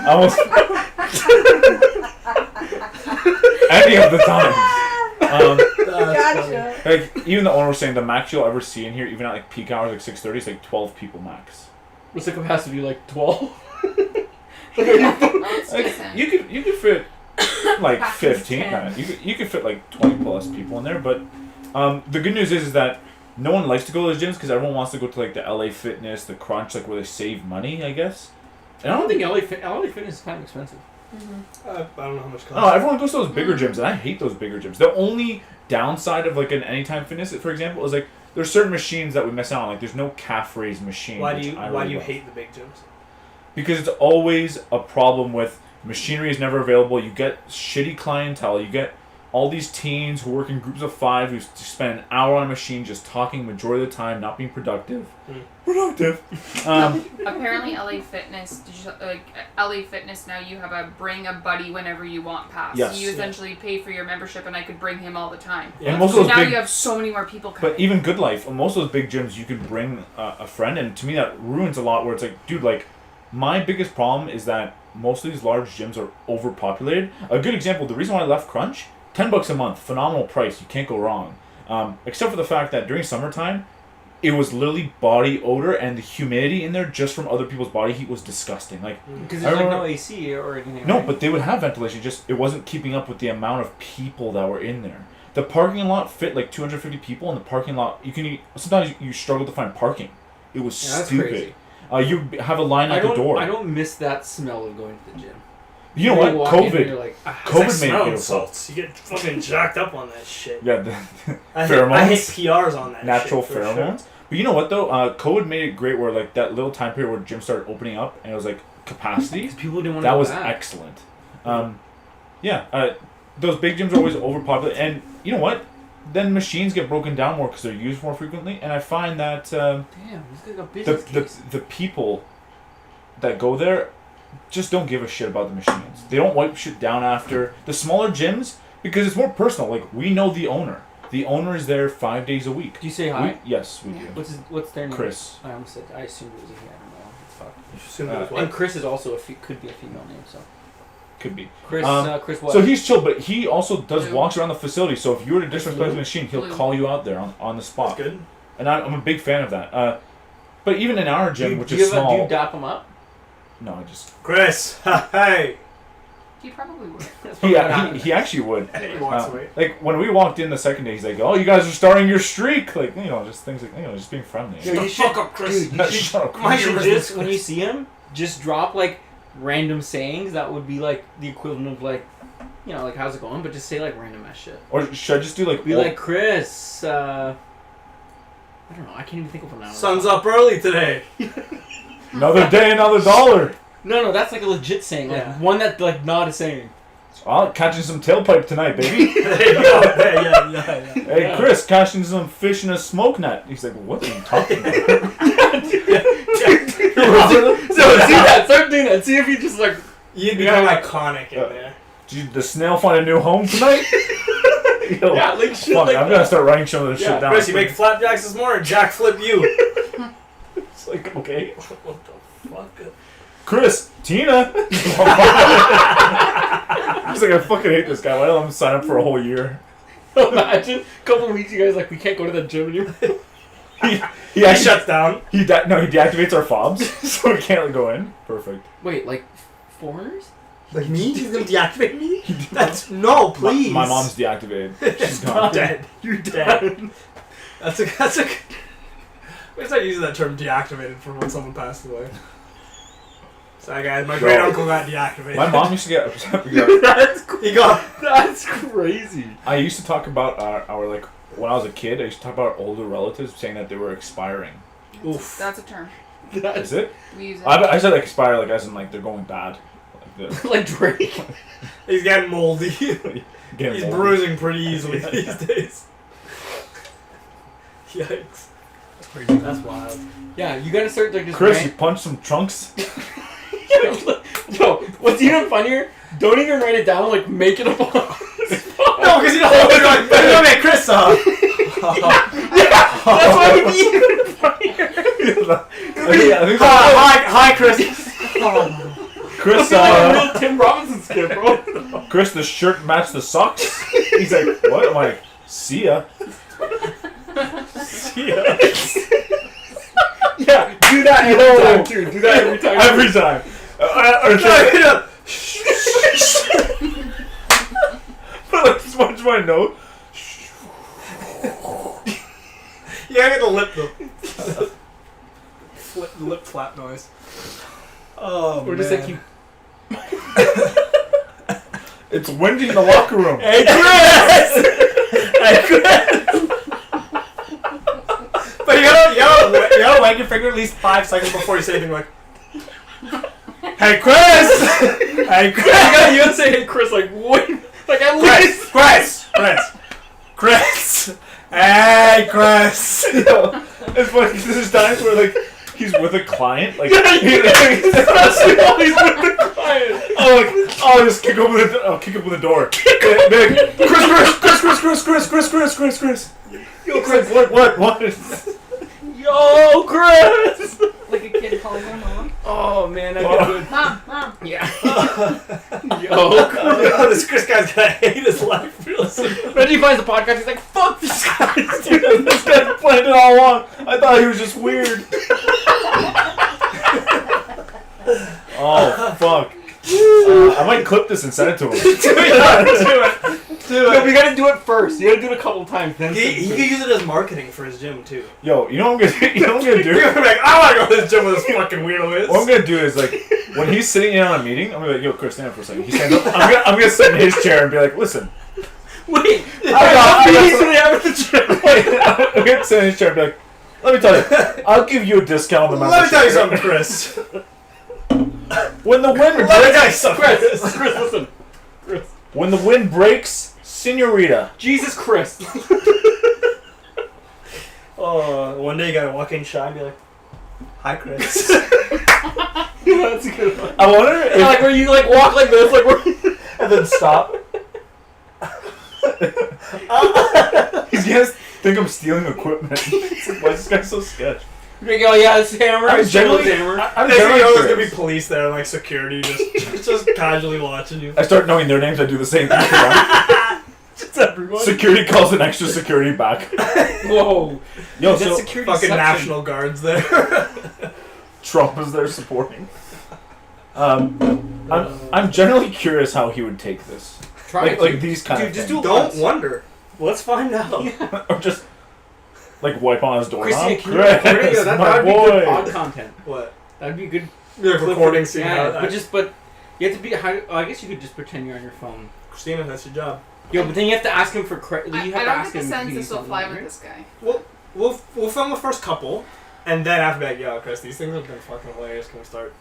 almost any of the time. Gotcha. Like even the owner was saying the max you'll ever see in here, even at like peak hours like 6:30, is like 12 people max. What's the capacity? Like 12? Oh, it's decent. You could fit like Capacity 15. 10. You could fit like 20 plus people in there. But the good news is that no one likes to go to those gyms because everyone wants to go to like the LA Fitness, the Crunch, like where they save money, I guess. I don't think LA Fitness is kind of expensive. I don't know how much it costs. Oh, everyone goes to those bigger gyms, and I hate those bigger gyms. The only downside of like an Anytime Fitness, for example, is like there's certain machines that we miss out on. Like there's no calf raise machine. Why do you love. hate the big gyms? Because it's always a problem with machinery is never available. You get shitty clientele. You get all these teens who work in groups of 5 who spend an hour on a machine just talking majority of the time, not being productive. Apparently, LA Fitness. LA Fitness now you have a bring a buddy whenever you want pass. Yes. You essentially pay for your membership, and I could bring him all the time. Yeah. And most of So those now big, you have so many more people coming. but even Good Life, most of those big gyms, you could bring a friend, and to me that ruins a lot. Where it's like, dude, like my biggest problem is that most of these large gyms are overpopulated. A good example, the reason why I left Crunch, $10 a month, phenomenal price, you can't go wrong. Except for the fact that during summertime, it was literally body odor, and the humidity in there just from other people's body heat was disgusting. Like, Because I there's like remember- no AC or anything. no, right? but they would have ventilation. Just it wasn't keeping up with the amount of people that were in there. The parking lot fit like 250 people, and the parking lot sometimes you struggle to find parking. It was that's stupid. crazy. You have a line at the door. I don't miss that smell of going to the gym. You know what? walk in and COVID. you're like, It's COVID like made it smelling beautiful. salts. You get fucking jacked up on that shit. Yeah, I pheromones. hit PRs on that natural shit, for pheromones. Sure. But you know what though? COVID made it great where like that little time period where gyms started opening up and it was like capacity. because people didn't want to That go was back. excellent. Those big gyms are always overpopulated, and you know what? Then machines get broken down more because they're used more frequently, and I find that Damn, this guy's got business the people that go there just don't give a shit about the machines. They don't wipe shit down after. The smaller gyms, because it's more personal. Like, we know the owner. The owner is there 5 days a week. Do you say hi? Yes, we do. What's their name? Chris. I almost said. I assumed it was a he. I don't know. It's fuck. You assume it was what? And Chris is also could be a female name. So Could be. Chris. Chris what? So he's chill, but he also does Blue. walks around the facility. So if you were to disrespect the Blue. machine, he'll Blue. call you out there on the spot. That's good. And I'm a big fan of that. But even in our gym, which do is you small, do you dap him up? no, I just Chris, hey. He probably would. That's probably what he happens. he actually would. He walks away. Like when we walked in the second day, he's like, "Oh, you guys are starting your streak." Like, you know, just things like, you know, just being friendly. Yo, Shut you the fuck should- up, Chris. dude, you should- Shut up. Mind You your should business, just, when you see him, just drop like random sayings that would be like the equivalent of like, you know, like how's it going? But just say like random ass shit. Or should I just do like Be like Chris. I don't know. I can't even think of one now. Sun's up early today. another day, another dollar? No, that's like a legit saying. Like Yeah. one that like not a saying. Well, catching some tailpipe tonight, baby. There you go. Yeah. Hey, Yeah. Chris, catching some fish in a smoke net. He's like, "What are you talking about?" So see that. Start doing that. See if you just like. You'd become Yeah. iconic in there. Did the snail find a new home tonight? Yo, Yeah, like shit fuck, like I'm that. gonna start writing some of this Yeah, shit down. Chris, you make flapjacks this morning, Jack flip you. It's like, okay. What the fuck? Chris, Tina. He's like, I fucking hate this guy. Why don't I sign up for a whole year? Imagine a couple of weeks, you guys like we can't go to the gym anymore. He He actually shuts down. he deactivates our fobs, so we can't go in. Perfect. Wait, like foreigners? Like me? He's gonna deactivate me? That's no, please. My mom's deactivated. She's You're gone. dead. You're dead. That's a. We start using that term deactivated for when someone passed away. Sorry guys, my great uncle got deactivated. My mom used to get upset. He got. That's crazy. I used to talk about our like when I was a kid. I used to talk about our older relatives saying that they were expiring. Oof. That's a term. Is it? We use it. I said expire like as in like they're going bad. Like Like Drake. He's getting moldy. getting He's moldy. bruising pretty easily Yeah. these days. Yikes. That's crazy. That's wild. Yeah, you gotta start like just. Chris, you punched some trunks. Yo, what's even funnier? Don't even write it down. Like make it up on. No, because you don't want to make Chris up. That's why it would be even funnier. Hi, Chris. Chris, Like a real Tim Robinson skit, bro. Chris, the shirt matched the socks. He's like, what? I'm like, see ya. See ya. Yeah, do that every time too. Do that every time. Every time. But like, smudge my nose. You Yeah, I get the lip flap noise. Oh, Or just like you. It's windy in the locker room. Hey, Chris! Hey, Chris! But you gotta wag your finger at least 5 seconds before you say anything like, hey, Chris! Hey, Chris! You gotta say, hey, Chris, like, wait. Like, at least. Chris! Hey, Chris! It's funny because there's times where like he's with a client, like Especially while he's with the client. I'll just kick open the door. Be like, Chris. Yo, Chris, what? Yo, Chris! Like a kid calling their mom. Oh, man, that'd be good. Mom. Yeah. Yo, Chris. Oh, this Chris guy's gonna hate his life real soon. Imagine he finds the podcast, he's like, fuck this guy. Dude, this guy planned it all along. I thought he was just weird. Oh, fuck. I might clip this and send it to him. Do it. No, we gotta do it first. You gotta do it a couple times. Then He could use it as marketing for his gym too. Yo, you know what I'm gonna do? You're gonna be like, I wanna go to this gym where this fucking weirdo is. What I'm gonna do is like when he's sitting in on a meeting, I'm gonna be like, yo, Chris, stand up for a second. He stands up. I'm gonna sit in his chair and be like, listen. Wait, I meetings do they have at the gym? I'm gonna sit in his chair and be like, let me tell you, I'll give you a discount on the Let me membership. tell you something, Chris. When the wind Let me breaks, tell you something, Chris, Chris. listen. Chris. when the wind breaks, senorita. Jesus Christ. One day you gotta walk in shy and be like, hi, Chris. Yeah, that's a good one. I wonder if Like where you like walk like this, like where And then stop. he's gonna think I'm stealing equipment. It's like, why is this guy so sketch? you go, yeah, it's hammer. I'm It's generally generally, hammer. I'm Next thing you know, there's generally gonna be curious. police there, like security, just casually watching you. I start knowing their names. I do the same thing to them. Just everyone. Security calls an extra security back. Whoa. Yo, That's so security Fucking suction. National Guards there. Trump is there supporting. I'm generally curious how he would take this. Try Like these kind Dude, of just things. do it Don't once. wonder. Let's find out. Or just like wipe on his door. Christy, can you Chris, record it? Yo, my that'd be good boy. pod content. What? That'd be good. You're clip recording of- scene. Yeah, but you have to be. I guess you could just pretend you're on your phone. Christina, that's your job. Yo, but then you have to ask him for credit. I You have to don't ask get the him. sense if this will he's fly on with there. this guy. We'll film the first couple, and then after that, yo, Chris, these things have been fucking hilarious. Can we start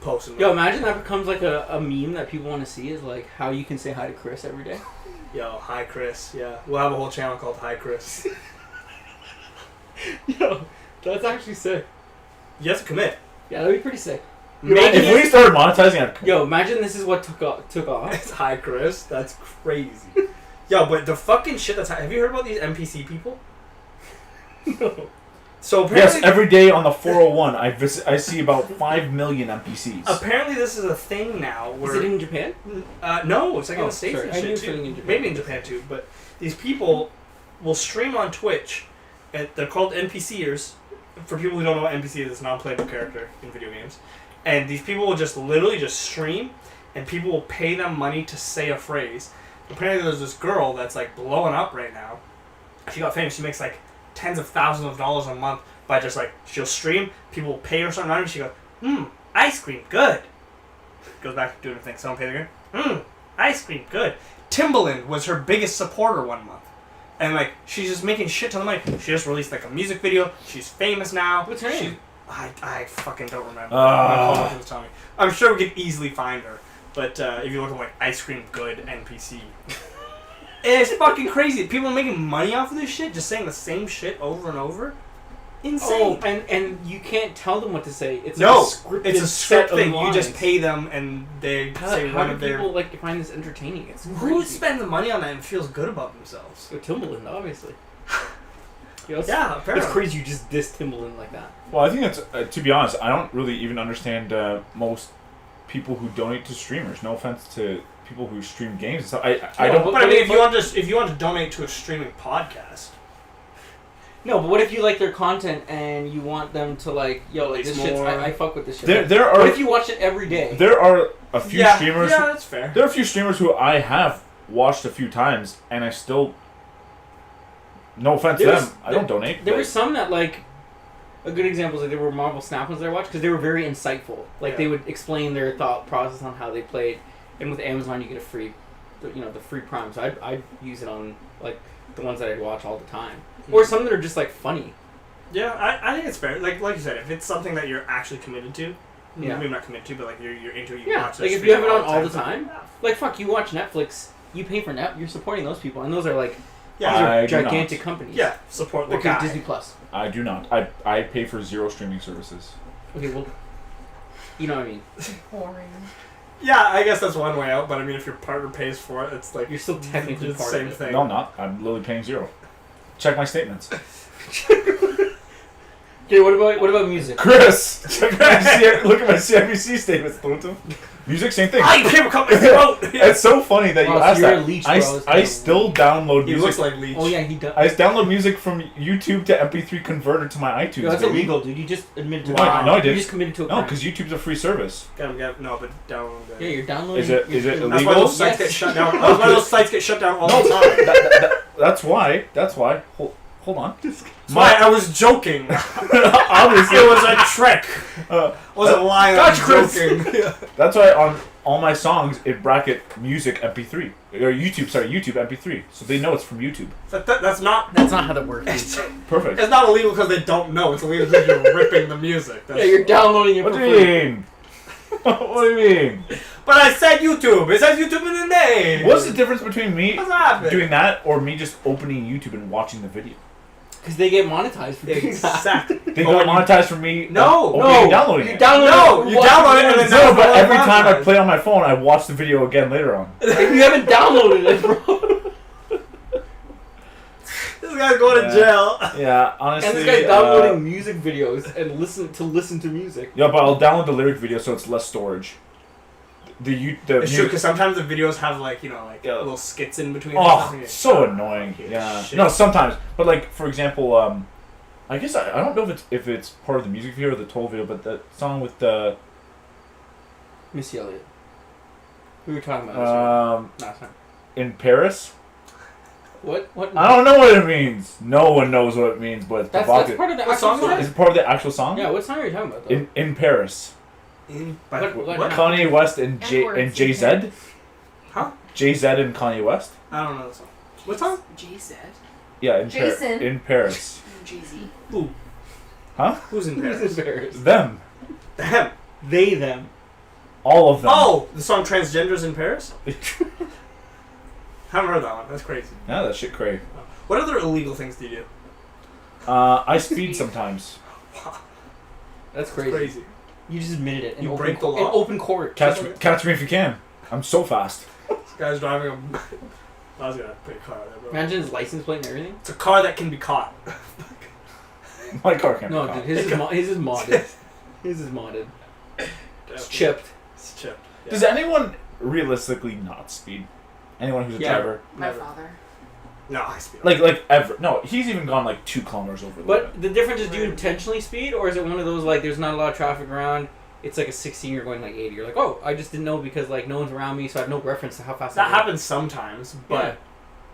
posting them? Yo, imagine that becomes like a meme that people want to see is like how you can say hi to Chris every day. Yo, hi, Chris. Yeah, we'll have a whole channel called Hi, Chris. Yo, that's actually sick. You have to commit. Yeah, that'd be pretty sick. If we started monetizing it, Yo, imagine this is what took off. It's Hi, Chris. That's crazy. Yo, but the fucking shit have you heard about these NPC people? No. So yes, apparently, every day on the 401, I see about 5 million NPCs. apparently this is a thing now. Is Where it in Japan? no, it's like in Oh, the States sorry. and I knew shit it was too. in Japan. Maybe in Japan too. But these people will stream on Twitch, and they're called NPCers. For people who don't know what NPC is, it's a non-playable character in video games. And these people will just literally just stream, and people will pay them money to say a phrase. Apparently there's this girl that's like blowing up right now. She got famous. She makes like tens of thousands of dollars a month by just like, she'll stream, people will pay her something on it, and she goes, ice cream, good. Goes back to doing her thing. Someone pay the girl, ice cream, good. Timbaland was her biggest supporter one month. And like, she's just making shit ton of money. She just released like a music video. She's famous now. What's her name? I fucking don't remember. I'm gonna call her, tell me. I'm sure we can easily find her. But if you look at like ice cream good NPC, it's fucking crazy. People are making money off of this shit, just saying the same shit over and over. Insane. Oh, and you can't tell them what to say. It's No, like a scripted it's a set script of thing. You just lines. pay them and they say How one do of their. people like find this entertaining? It's Who crazy. spends the money on that and feels good about themselves? So Timbaland, obviously. Yo, Yeah, apparently. It's crazy you just diss Timbaland like that. Well, I think that's, to be honest, I don't really even understand most people who donate to streamers. No offense to people who stream games and stuff. I don't. But I mean, if you want to donate to a streaming podcast, No, but what if you like their content and you want them to like, yo, like It's this shit's, more- I fuck with this shit. There What are if you watch it every day? there are a few streamers. Yeah, that's fair. There are a few streamers who I have watched a few times, and I still No offense to them. I don't donate. There but- were some that like. A good example is like there were Marvel Snap ones that I watched because they were very insightful. Like they would explain their thought process on how they played, and with Amazon you get a free, the free Prime. So I'd use it on like the ones that I'd watch all the time, or some that are just like funny. Yeah, I think it's fair. Like you said, if it's something that you're actually committed to, maybe not committed to, but like you're into it, you watch it. Like if you have it on all the time, like fuck, you watch Netflix, you pay for you're supporting those people, and those are like these are gigantic companies. Yeah, support the guy. Disney Plus. I do not. I pay for 0 streaming services. Okay, well, you know what I mean. Boring. Yeah, I guess that's one way out. But I mean, if your partner pays for it, it's like You're still technically the part same of it. thing. No, I'm not. I'm literally paying 0. Check my statements. Okay, what about music? Chris, check my look at my CIBC statements, Thornton. Music, same thing. I can't cut my throat. It's so funny that you Wow, so asked you're a that. leech, I, bro. I still download He music. looks like Leech. Oh yeah, he does. I download music from YouTube to MP3 converter to my iTunes. Yo, that's baby. illegal, dude. You just admitted to No, it. no, I You did. just committed to a No, crime. because YouTube's a free service. No, but download that. Yeah, you're downloading. Is it That's illegal? why those sites Yes. get shut down. That's why those sites get shut down all the time. That's why. That's why. Hold on. Why I was joking. Obviously, It was a trick. uh, I wasn't lying. I was Gotcha, Chris. joking. that's why on all my songs it bracket music MP3 or YouTube. Sorry, YouTube MP3, so they know it's from YouTube. That's not. That's not how that works. It's Perfect. not illegal because they don't know. It's illegal because you're ripping the music. Yeah, you're downloading it What for do you free. mean? What do you mean? But I said YouTube. It says YouTube in the name. What's the difference between me What's happening? doing that or me just opening YouTube and watching the video? Because they get monetized for doing that. Exactly. They But got when you- monetized for me. No, opening no, and downloading you it. download No, it. you download it and then No, but that's every not time I monetized. play on my phone, I watch the video again later on. If you haven't downloaded it, bro. This guy's going to jail. Yeah, honestly. And this guy's downloading music videos and listen to music. Yeah, but I'll download the lyric video so it's less storage. The It's true music. because sometimes the videos have Yeah. little skits in between. and stuff, Oh, and you're so like, annoying. oh, Yeah. shit. No, sometimes. But like, for example, I guess I don't know if it's part of the music video or the toll video, but the song with the Missy Elliott. We were talking about this last time. in Paris. What? I don't know what it means. No one knows what it means, but it's That's provocative. part of the What actual song is song. Is it part of the actual song? Yeah, what song are you talking about, though? In Paris. But What? Kanye West and N-words Jay in Z. Paris. Huh? Jay Z and Kanye West. I don't know the song. What song? G said. Yeah, in Jason. in Paris. Jeezy. Who? Huh? Who's in Who's Paris? embarrassed? Them. Them. They, them. All of them. Oh, the song "Transgenders in Paris." Haven't heard that one. That's crazy. Yeah, that shit cray. What other illegal things do you do? I speed sometimes. Wow, That's that's crazy. crazy. You just admitted it. In You open break the in law? open court. Catch me if you can. I'm so fast. This guy's driving a. I was gonna put a car there, bro. Imagine his license plate and everything. It's a car that can be caught. My car can't. No, be dude, caught. his is modded. His is modded. It's chipped. It's chipped. Yeah. Does anyone realistically not speed? Anyone who's a Yeah. driver? My Never. father. No, I speed. Like ever? No, he's even gone like 2 kilometers over the limit. But the difference is, do you intentionally speed, or is it one of those like there's not a lot of traffic around? It's like a 16, you're going like 80. You're like, oh, I just didn't know because like no one's around me, so I have no reference to how fast. That I go. happens sometimes, but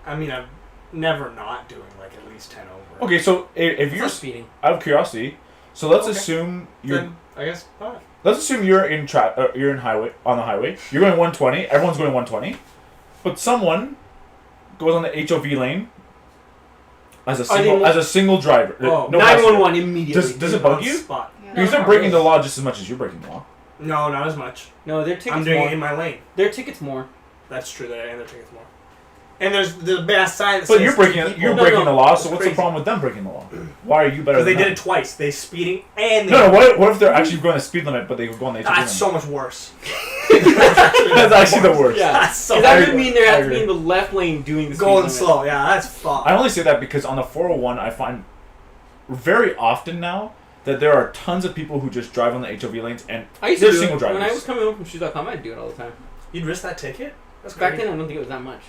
I mean, I'm never not doing like at least 10 over. Okay, so if It's you're not speeding. out of curiosity, so let's Okay. assume you're Then I guess. Alright. let's assume you're in you're in on the highway. You're going 120. Everyone's going 120, but someone goes on the HOV lane as a single driver. Oh, no 911 immediately. Does it bug you? Spot. Yeah. Because they're breaking the law just as much as you're breaking the law. No, not as much. No, their tickets I'm doing more. it in my lane. Their tickets more. That's true. There and their tickets more. And there's the bad sign that But says you're breaking keep you're people- breking the law. It's So what's crazy. the problem with them breaking the law? Why are you better? Because they than did it them? twice. They speeding and they. No, what if they're actually going the speed limit, but they go on the HOV That's limit? so much worse. That's actually the worst. Yeah. That's so. Because that would much mean they have to agree. be in the left lane doing the speed going limit. slow. Yeah, that's fucked. I only say that because on the 401, I find very often now that there are tons of people who just drive on the HOV lanes and I used they're to do single it. drivers. When I was coming home from shoes.com, I'd do it all the time. You'd risk that ticket? That's Back crazy. then, I don't think it was that much.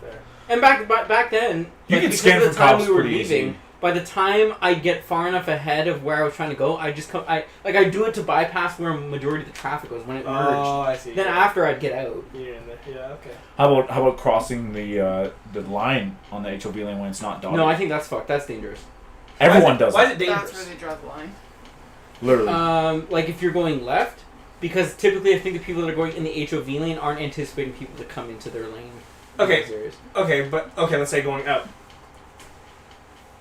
Fair. And back then, You like, can because scan of the for time cops we were pretty leaving. easy. by the time I get far enough ahead of where I was trying to go, I just come. I do it to bypass where a majority of the traffic was when it merged. Oh, I see. Then after I'd get out. You're in there. Yeah, okay. How about crossing the line on the HOV lane when it's not dotted? No, I think that's fucked. That's dangerous. Everyone does Why it. is it dangerous? That's where they draw the line. Literally. Like if you're going left, because typically I think the people that are going in the HOV lane aren't anticipating people to come into their lane. Okay. In those areas. Okay, let's say going out.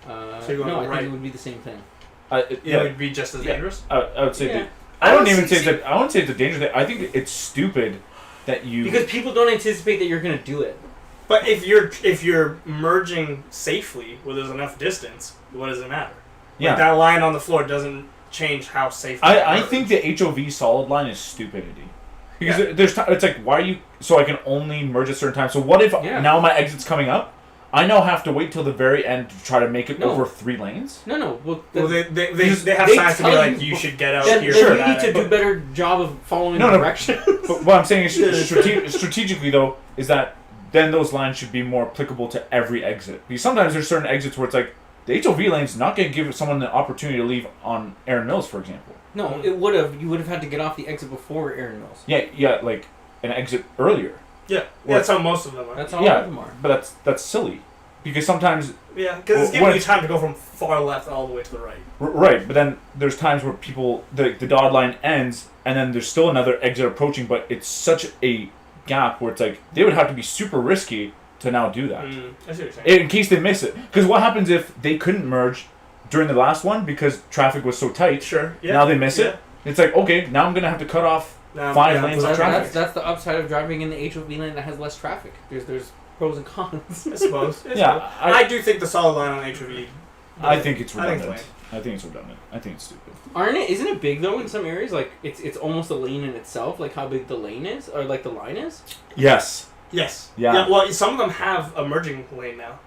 So you're going no, I right. think it would be the same thing. It would be just as dangerous. I would say Yeah. I wouldn't even say that. I wouldn't say it's a dangerous thing. I think it's stupid that you Because people don't anticipate that you're gonna do it. But if you're merging safely where there's enough distance, what does it matter? Yeah. Like that line on the floor doesn't change how safe. I think the HOV solid line is stupidity. Because there's it's like, why are you... So I can only merge at certain times. So what if now my exit's coming up? I now have to wait till the very end to try to make it over 3 lanes? No. Well, they have they signs to be tell like, you- you should get out then here. you for need that to do a end. better job of following No. directions. But what I'm saying is strategically, though, is that then those lines should be more applicable to every exit. Because sometimes there's certain exits where it's like, the HOV lane's not going to give someone the opportunity to leave on Aaron Mills, for example. No, it would have. You would have had to get off the exit before Aaron Mills. Yeah, like an exit earlier. Yeah, that's how most of them are. That's all Yeah, of them are. but that's silly. Because sometimes... Yeah, because it's When giving you it's- time to go from far left all the way to the right. Right, but then there's times where people... The dotted line ends, and then there's still another exit approaching, but it's such a gap where it's like, they would have to be super risky to now do that. I see what you're saying. In case they miss it. Because what happens if they couldn't merge during the last one because traffic was so tight? Sure. Yeah. Now they miss Yeah. it. It's like, okay, now I'm going to have to cut off Now, 5 lanes of that's- traffic. That's the upside of driving in the HOV lane that has less traffic. There's pros and cons. I suppose. Yeah, I do think the solid line on HOV. I think it's I think redundant. it's I think it's redundant. I think it's stupid. Aren't it? Isn't it big though in some areas? Like it's almost a lane in itself. Like how big the lane is, or like the line is. Yes. Yes. Yeah. Well, some of them have a merging lane now.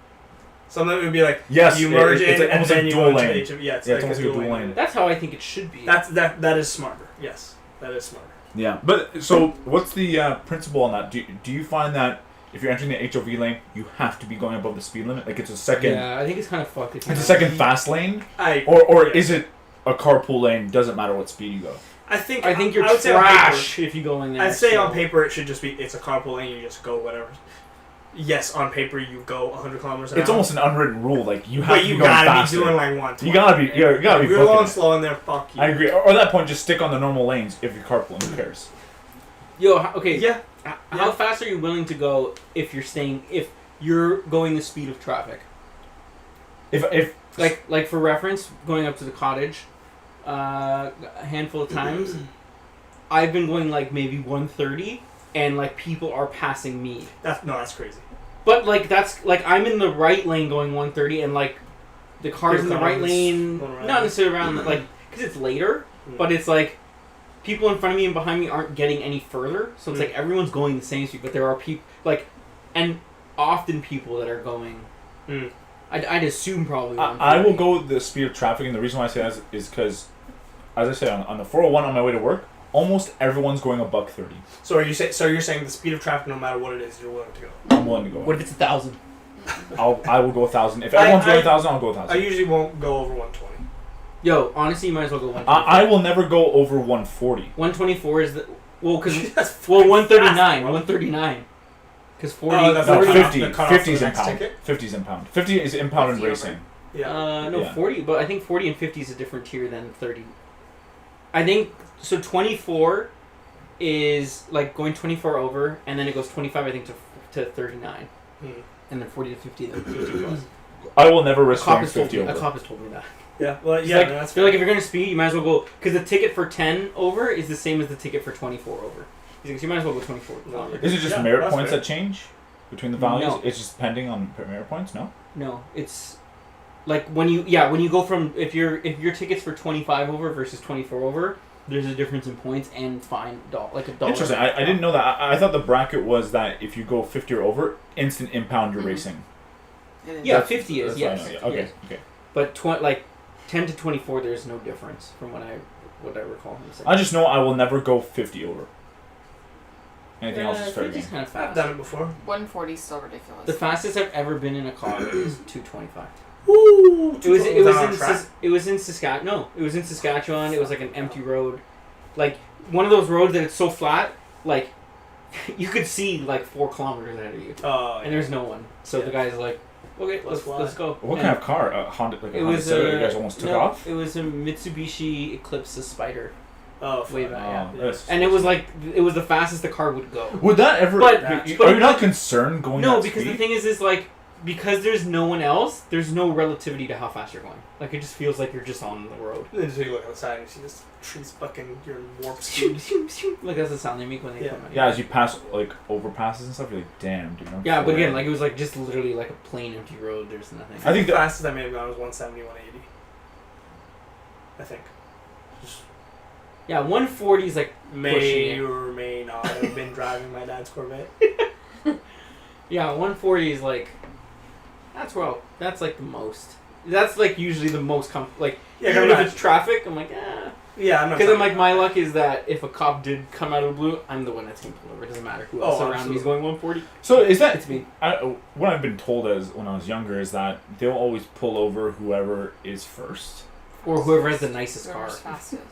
Some of them would be like Yes, you merge it's in and almost like then you dual go lane. into HOV. Yeah, it's Yeah, like it's almost a like a dual dual lane. lane. That's how I think it should be. That is smarter. Yes, that is smarter. Yeah. But, so, what's the principle on that? Do you find that if you're entering the HOV lane, you have to be going above the speed limit? Like, it's a second... Yeah, I think it's kind of fucked. It's a second fast lane? Or yeah. is it a carpool lane, doesn't matter what speed you go? I think you're I would say on trash if you go in there. I'd say on paper it should just be it's a carpool lane. You just go whatever. Yes, on paper you go 100 kilometers an hour. It's almost an unwritten rule. Like, you have But to you be going gotta faster. be doing like 120. You gotta be, you gotta be If you're booking going it. slow in there, fuck you. I agree. Or at that point, just stick on the normal lanes if you're carpooling. Who cares? Yo, okay. Yeah. How fast are you willing to go if you're going the speed of traffic? If Like for reference, going up to the cottage, a handful of times, I've been going like maybe 130, and like people are passing me. That's crazy. But like that's like I'm in the right lane going 130, and like the cars in the right lane, going around. not necessarily around like because it's later, but it's like people in front of me and behind me aren't getting any further, so it's like everyone's going the same speed. But there are people like, and often people that are going. I'd assume probably. I will go with the speed of traffic, and the reason why I say that is because, as I say, on the 401 on my way to work, almost everyone's going $130. So you're saying the speed of traffic, no matter what it is, you're willing to go. I'm willing to go. What if it's 1,000? I will go 1,000. If everyone's going 1,000, I'll go 1,000. I usually won't go over 120. Yo, honestly, you might as well go 124. I will never go over 140. 124 is the because That's 139, fast, bro. 139. Because 40. Oh, that's No, not 50. the cutoff for 50 is the next impound. ticket? 50 is impound. 50 is impound in 50 over. racing. Yeah. No, Yeah. 40, but I think 40 and 50 is a different tier than 30. I think, so 24 is like going 24 over, and then it goes 25, I think, to 39. And then 40 to 50, then 50 plus. I will never A risk cop going has told 50 me, over. a cop has told me that. Yeah. Well, It's yeah. like, no, I that's feel like if you're going to speed, you might as well go, because the ticket for 10 over is the same as the ticket for 24 over. He's like, so you might as well go 24 kilometers. Is it just Yeah, merit that's points fair. that change between the values? No. It's just depending on merit points, no? No, it's like when you go from if your ticket's for 25 over versus 24 over, there's a difference in points and fine like $1. Interesting. I didn't know that. I thought the bracket was that if you go 50 or over, instant impound you're racing. Yeah, That's- 50 is that's what I yes. know, yeah. Okay. yes. Okay. But like 10 to 24, there's no difference from what I recall him saying. I just know I will never go 50 over. Anything else is fair 50 is game. kind of I've fast. done it before. 140 is still ridiculous. The fastest I've ever been in a car is 225. Woo! It was on in track? it was in Saskatchewan. No, it was in Saskatchewan. It was like an empty road, like one of those roads that it's so flat, like you could see like 4 kilometers ahead of you, Oh, and there's no one. So the guy's like, "Okay, let's go." What And kind of car? Honda, like a It Honda was Civic you guys almost took no, off? It was a Mitsubishi Eclipse Spider. Oh, Way fuck. back, Oh, yeah. that's- And it was like it was the fastest the car would go. Would that ever? But- are but- you not concerned going? No, that because speed? the thing is like because there's no one else, there's no relativity to how fast you're going. Like it just feels like you're just on the road. Then so you look outside and you see this trees fucking you're in warp speed. Like that's the sound they make when they Yeah. come out. Yeah, as you pass like overpasses and stuff, you're like, damn, dude. I'm Yeah, but flying. again, like it was like just literally like a plain empty road. There's nothing. I think the that- fastest I may have gone was 170, 180. I think. Yeah, 140 is like May pushing it. or may not have been driving my dad's Corvette. Yeah, 140 is like that's like the most. That's like usually the most like Yeah, even I'm if not- it's traffic, I'm like ah. Yeah, I'm not. Because I'm talking like my luck is that if a cop did come out of the blue, I'm the one that's gonna pull over. It doesn't matter who else Oh, around me is going 140. So is that It's me. what I've been told as when I was younger is that they'll always pull over whoever is first. Or whoever has the nicest car. Whoever's fastest.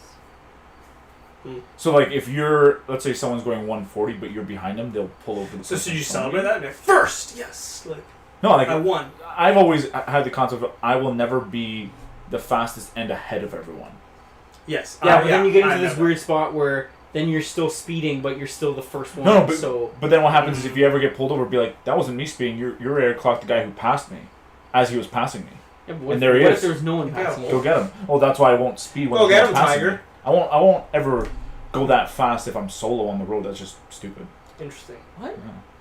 So like if you're, let's say someone's going 140, but you're behind them, they'll pull over. The So person you in front of celebrate you. that? Like, first, yes. Like No, like I won. I've always had the concept of I will never be the fastest and ahead of everyone. Yes. Yeah, but then you get into I this never. weird spot where then you're still speeding, but you're still the first one. No, but so but then what happens is if you ever get pulled over, be like, that wasn't me speeding. You're ready to clock the guy who passed me, as he was passing me. yeah, but what and if, there he what is. if there was no one Yeah. passing? Go get him. Well, that's why I won't speed when Go get someone's him, passing Tiger. me. I won't ever go that fast if I'm solo on the road. That's just stupid. Interesting. What?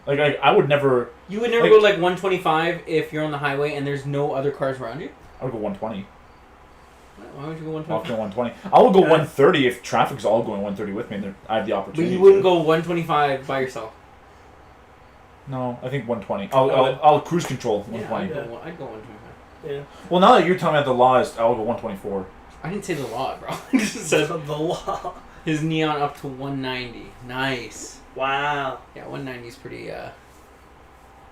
Like I would never. You would never Like- go like 125 if you're on the highway and there's no other cars around you? I would go 120. Why would you go I'll 125? go 120. I will go Yeah. 130 if traffic's all going 130 with me and I have the But opportunity. you wouldn't to. go 125 by yourself. No, I think 120. I'll cruise control Yeah, 120. I'd go 125. Yeah. Well, now that you're telling me that the law is, I'll go 124. I didn't say the law, bro. I just said the law. his neon up to 190. Nice. Wow. Yeah, 190 is pretty. I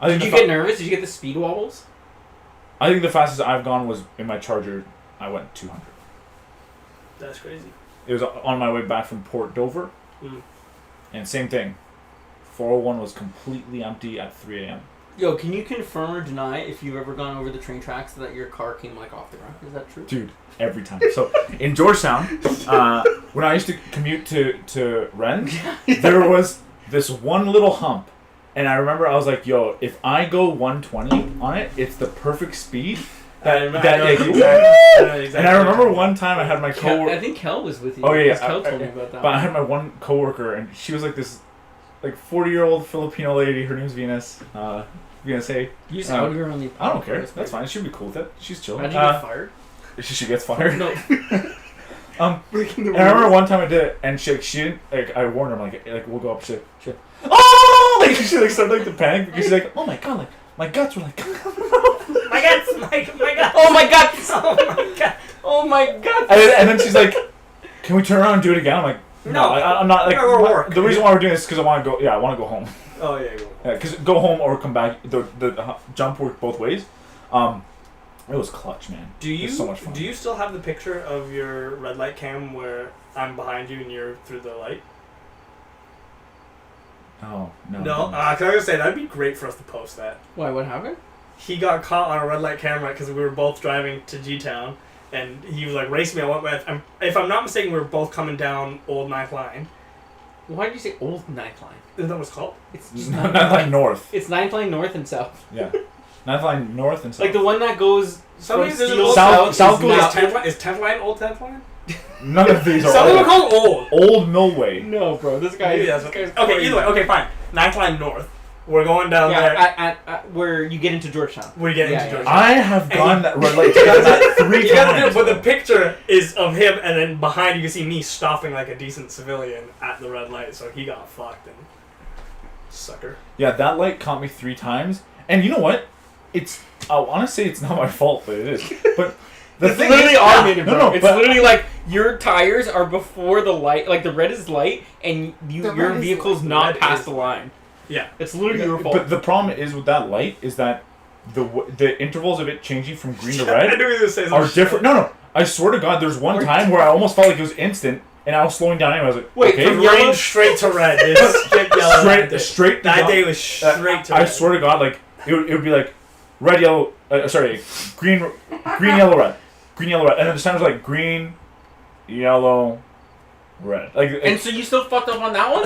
Did think you the get nervous? Did you get the speed wobbles? I think the fastest I've gone was in my Charger. I went 200. That's crazy. It was on my way back from Port Dover, Mm. and same thing. 401 was completely empty at 3 a.m. Yo, can you confirm or deny if you've ever gone over the train tracks that your car came like off the ground? Is that true? Dude, every time. So in Georgetown, when I used to commute to Rennes, there was this one little hump, and I remember I was like, "Yo, if I go 120 on it, it's the perfect speed." I know exactly. exactly. And I remember one time I had my I coworker, think Kel was with you. Oh, yeah, yeah. because Kel told me about that. but I had my one coworker, and she was like this, like 40-year-old Filipino lady. Her name's Venus. Venus, hey. You just outed her on the. I don't care. That's fine. She'll be cool with it. She's chill. How'd you get fired? She gets fired. No. Breaking the And I remember rules. one time I did it, and she didn't, like, I warned her, I'm like we'll go up, she oh, like, she, like, started, like, to panic, because she's like, oh my god, like, my guts were, like, My guts, my guts. Oh my god! Oh my god. Oh my god! and then she's like, can we turn around and do it again? I'm like, no, I'm not, like, We're work. the reason why we're doing this is because I want to go, I want to go home. Oh yeah. Go. Yeah, because go home or come back, the jump worked both ways. It was clutch, man. Do It you was so much fun. do you still have the picture of your red light cam where I'm behind you and you're through the light? Oh, no. No. Cause I was gonna say that'd be great for us to post that. Why? What happened? He got caught on a red light camera because we were both driving to G-Town, and he was like racing me. I went with. If I'm not mistaken, we were both coming down Old Ninth Line. Why did you say Old Ninth Line? Isn't that what it's called? It's just Ninth Line North. It's Ninth Line North and South. Yeah. Ninth Line North and South. Like the one that goes Somebody from there's an Steel old South- South is goes now- Is 10th line? Is 10th line Old 10th line? None of these are Some of them are old. called old. Old Millway. No, bro. This guy. Maybe This that's guy's okay. crazy. Either way, okay, fine. 9th line north. We're going down there. Yeah, at where you get into Georgetown. We get Yeah, into yeah. Georgia. I have gone that red light You gotta that do- 3 you gotta do times. it, but the picture is of him, and then behind you can see me stopping like a decent civilian at the red light. So he got fucked and sucker. Yeah, that light caught me 3 times. And you know what? I want to say it's not my fault, but it is. But the It's thing literally is, automated, bro. No, it's but literally like your tires are before the light, like the red is light, and The your red is vehicle's light. not Red past is the line. Yeah. It's literally your fault. But the problem is with that light is that the intervals of it changing from green to I red knew he was gonna say some are shit. different. No, I swear to God, there's one time where I almost felt like it was instant, and I was slowing down anyway. I was like, Wait, okay, From green straight to red. It's straight yellow. straight. That day was straight to red. I swear to God, like it would be like red, yellow. Green, yellow, red, green, yellow, red, and then the time was like green, yellow, red. Like, And so you still fucked up on that one?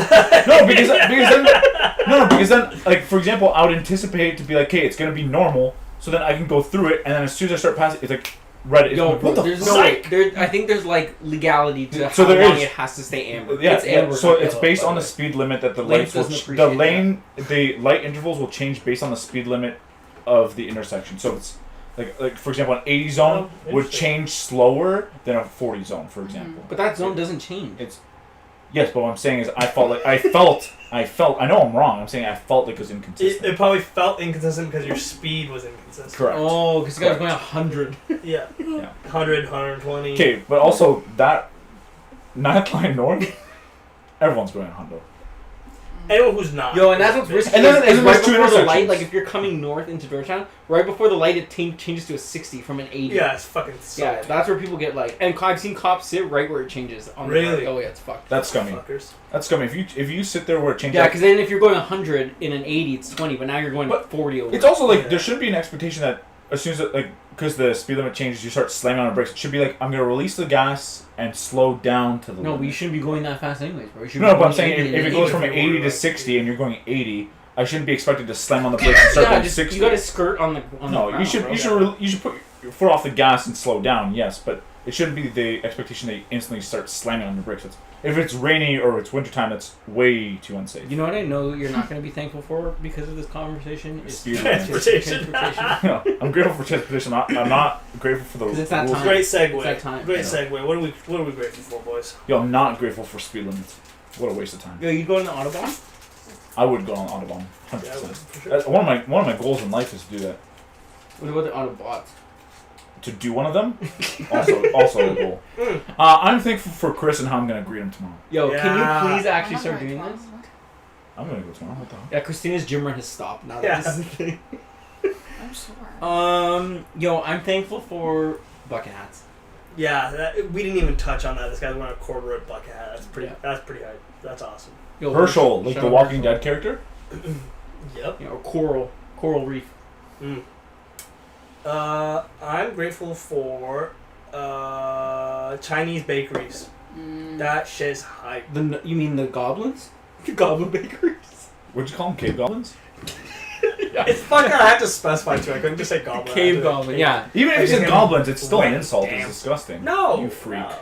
because then, like for example, I would anticipate it to be like, okay, it's gonna be normal, so then I can go through it, and then as soon as I start passing, it's like red. Is Yo, what the there's fuck? no way. I think there's like legality to So how there long is. it has to stay amber. Yeah, it's amber. so not it's yellow, based by on the the way. speed limit that the Lanes lights will. doesn't The appreciate the light intervals will change based on the speed limit of the intersection. So it's like for example, an 80 zone would interesting. change slower than a 40 zone, for example. But that zone doesn't change. Yes, but what I'm saying is I felt. I know I'm wrong. I'm saying I felt like it was inconsistent. It probably felt inconsistent because your speed was inconsistent. Correct. Oh, because the guy was Correct. going 100. Yeah. Yeah. 100, 120. Okay, but also that 9th line north, everyone's going 100. Anyone who's not. Yo, and that's what's risky. And then is there's right two before the light, intersections. like if you're coming north into Georgetown, right before the light, it changes to a 60 from an 80. Yeah, it's fucking Yeah, that's where people get like, and I've seen cops sit right where it changes. On Really? The, oh yeah, it's fucked. That's scummy. Fuckers. That's scummy. If you sit there where it changes. Yeah, because then if you're going 100 in an 80, it's 20, but now you're going But 40 over. It's also like Yeah. there should be an expectation that as soon as it, like because the speed limit changes, you start slamming on the brakes. It should be like I'm gonna release the gas and slow down to the no, limit. we shouldn't be going that fast anyways, bro. We should No, be but I'm going saying 80 if and it 80. goes from if you 80 were to like- 60 and you're going 80, I shouldn't be expected to slam on the brakes and start Yeah, going just 60. you got to skirt on the. On No, the ground, you should bro. you should put your foot off the gas and slow down. Yes, but it shouldn't be the expectation that you instantly start slamming on the brakes. If it's rainy or it's wintertime, that's way too unsafe. You know what I know you're not going to be thankful for because of this conversation? Is Speed Transportation. No, I'm grateful for transportation. I'm not grateful for the 'Cause it's that rules. time. Great It's that segue. time. Great I know. segue. What are we grateful for, boys? Yo, I'm not grateful for speed limits. What a waste of time. Yo, you go on the Autobahn? I would go on Autobahn, 100%. Yeah, I would, for sure. That's one of my goals in life is to do that. What about the Autobots? To do one of them, also a goal. I'm thankful for Chris and how I'm gonna greet him tomorrow. Yo, Yeah. can you please I'm actually not start very doing close. this? I'm gonna go tomorrow. What the hell? Yeah, Christina's gym run has stopped now. Yeah. That this is the thing. I'm sure. Yo, I'm thankful for bucket hats. Yeah, we didn't even touch on that. This guy's wearing a corduroy bucket hat. That's pretty. Yeah. That's pretty hype. That's awesome. Yo, Herschel, like shout the out Walking Herschel. Dead character. Yep. You know, or coral reef. I'm grateful for Chinese bakeries. That shit's hype. You mean the goblins? The goblin bakeries. What'd you call them? Cave goblins? It's fucking. I have to specify too. I couldn't just say goblin. I Cave had to- goblin. Yeah. Even if Like you said him goblins, it's still an went insult. down. It's disgusting. No, You freak. no.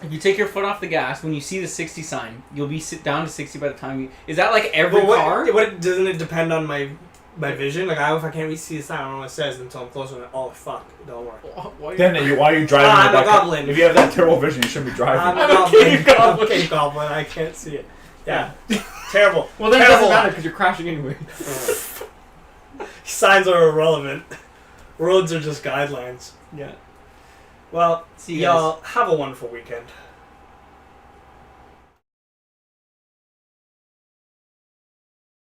If you take your foot off the gas when you see the 60 sign, you'll be sit down to 60 by the time you. Is that like every But car? what doesn't it depend on my vision? Like if I can't really see the sign, I don't know what it says until I'm closer. And oh fuck, it don't work. Why Then why are you driving? I'm with a that goblin. If you have that terrible vision, you shouldn't be driving. I'm a I'm a goblin. cave goblin. I'm a cave goblin. I can't see it. Yeah, terrible. Well, then it Terrible. doesn't matter because you're crashing anyway. Signs are irrelevant. Roads are just guidelines. Yeah. Well, See you y'all have a wonderful weekend.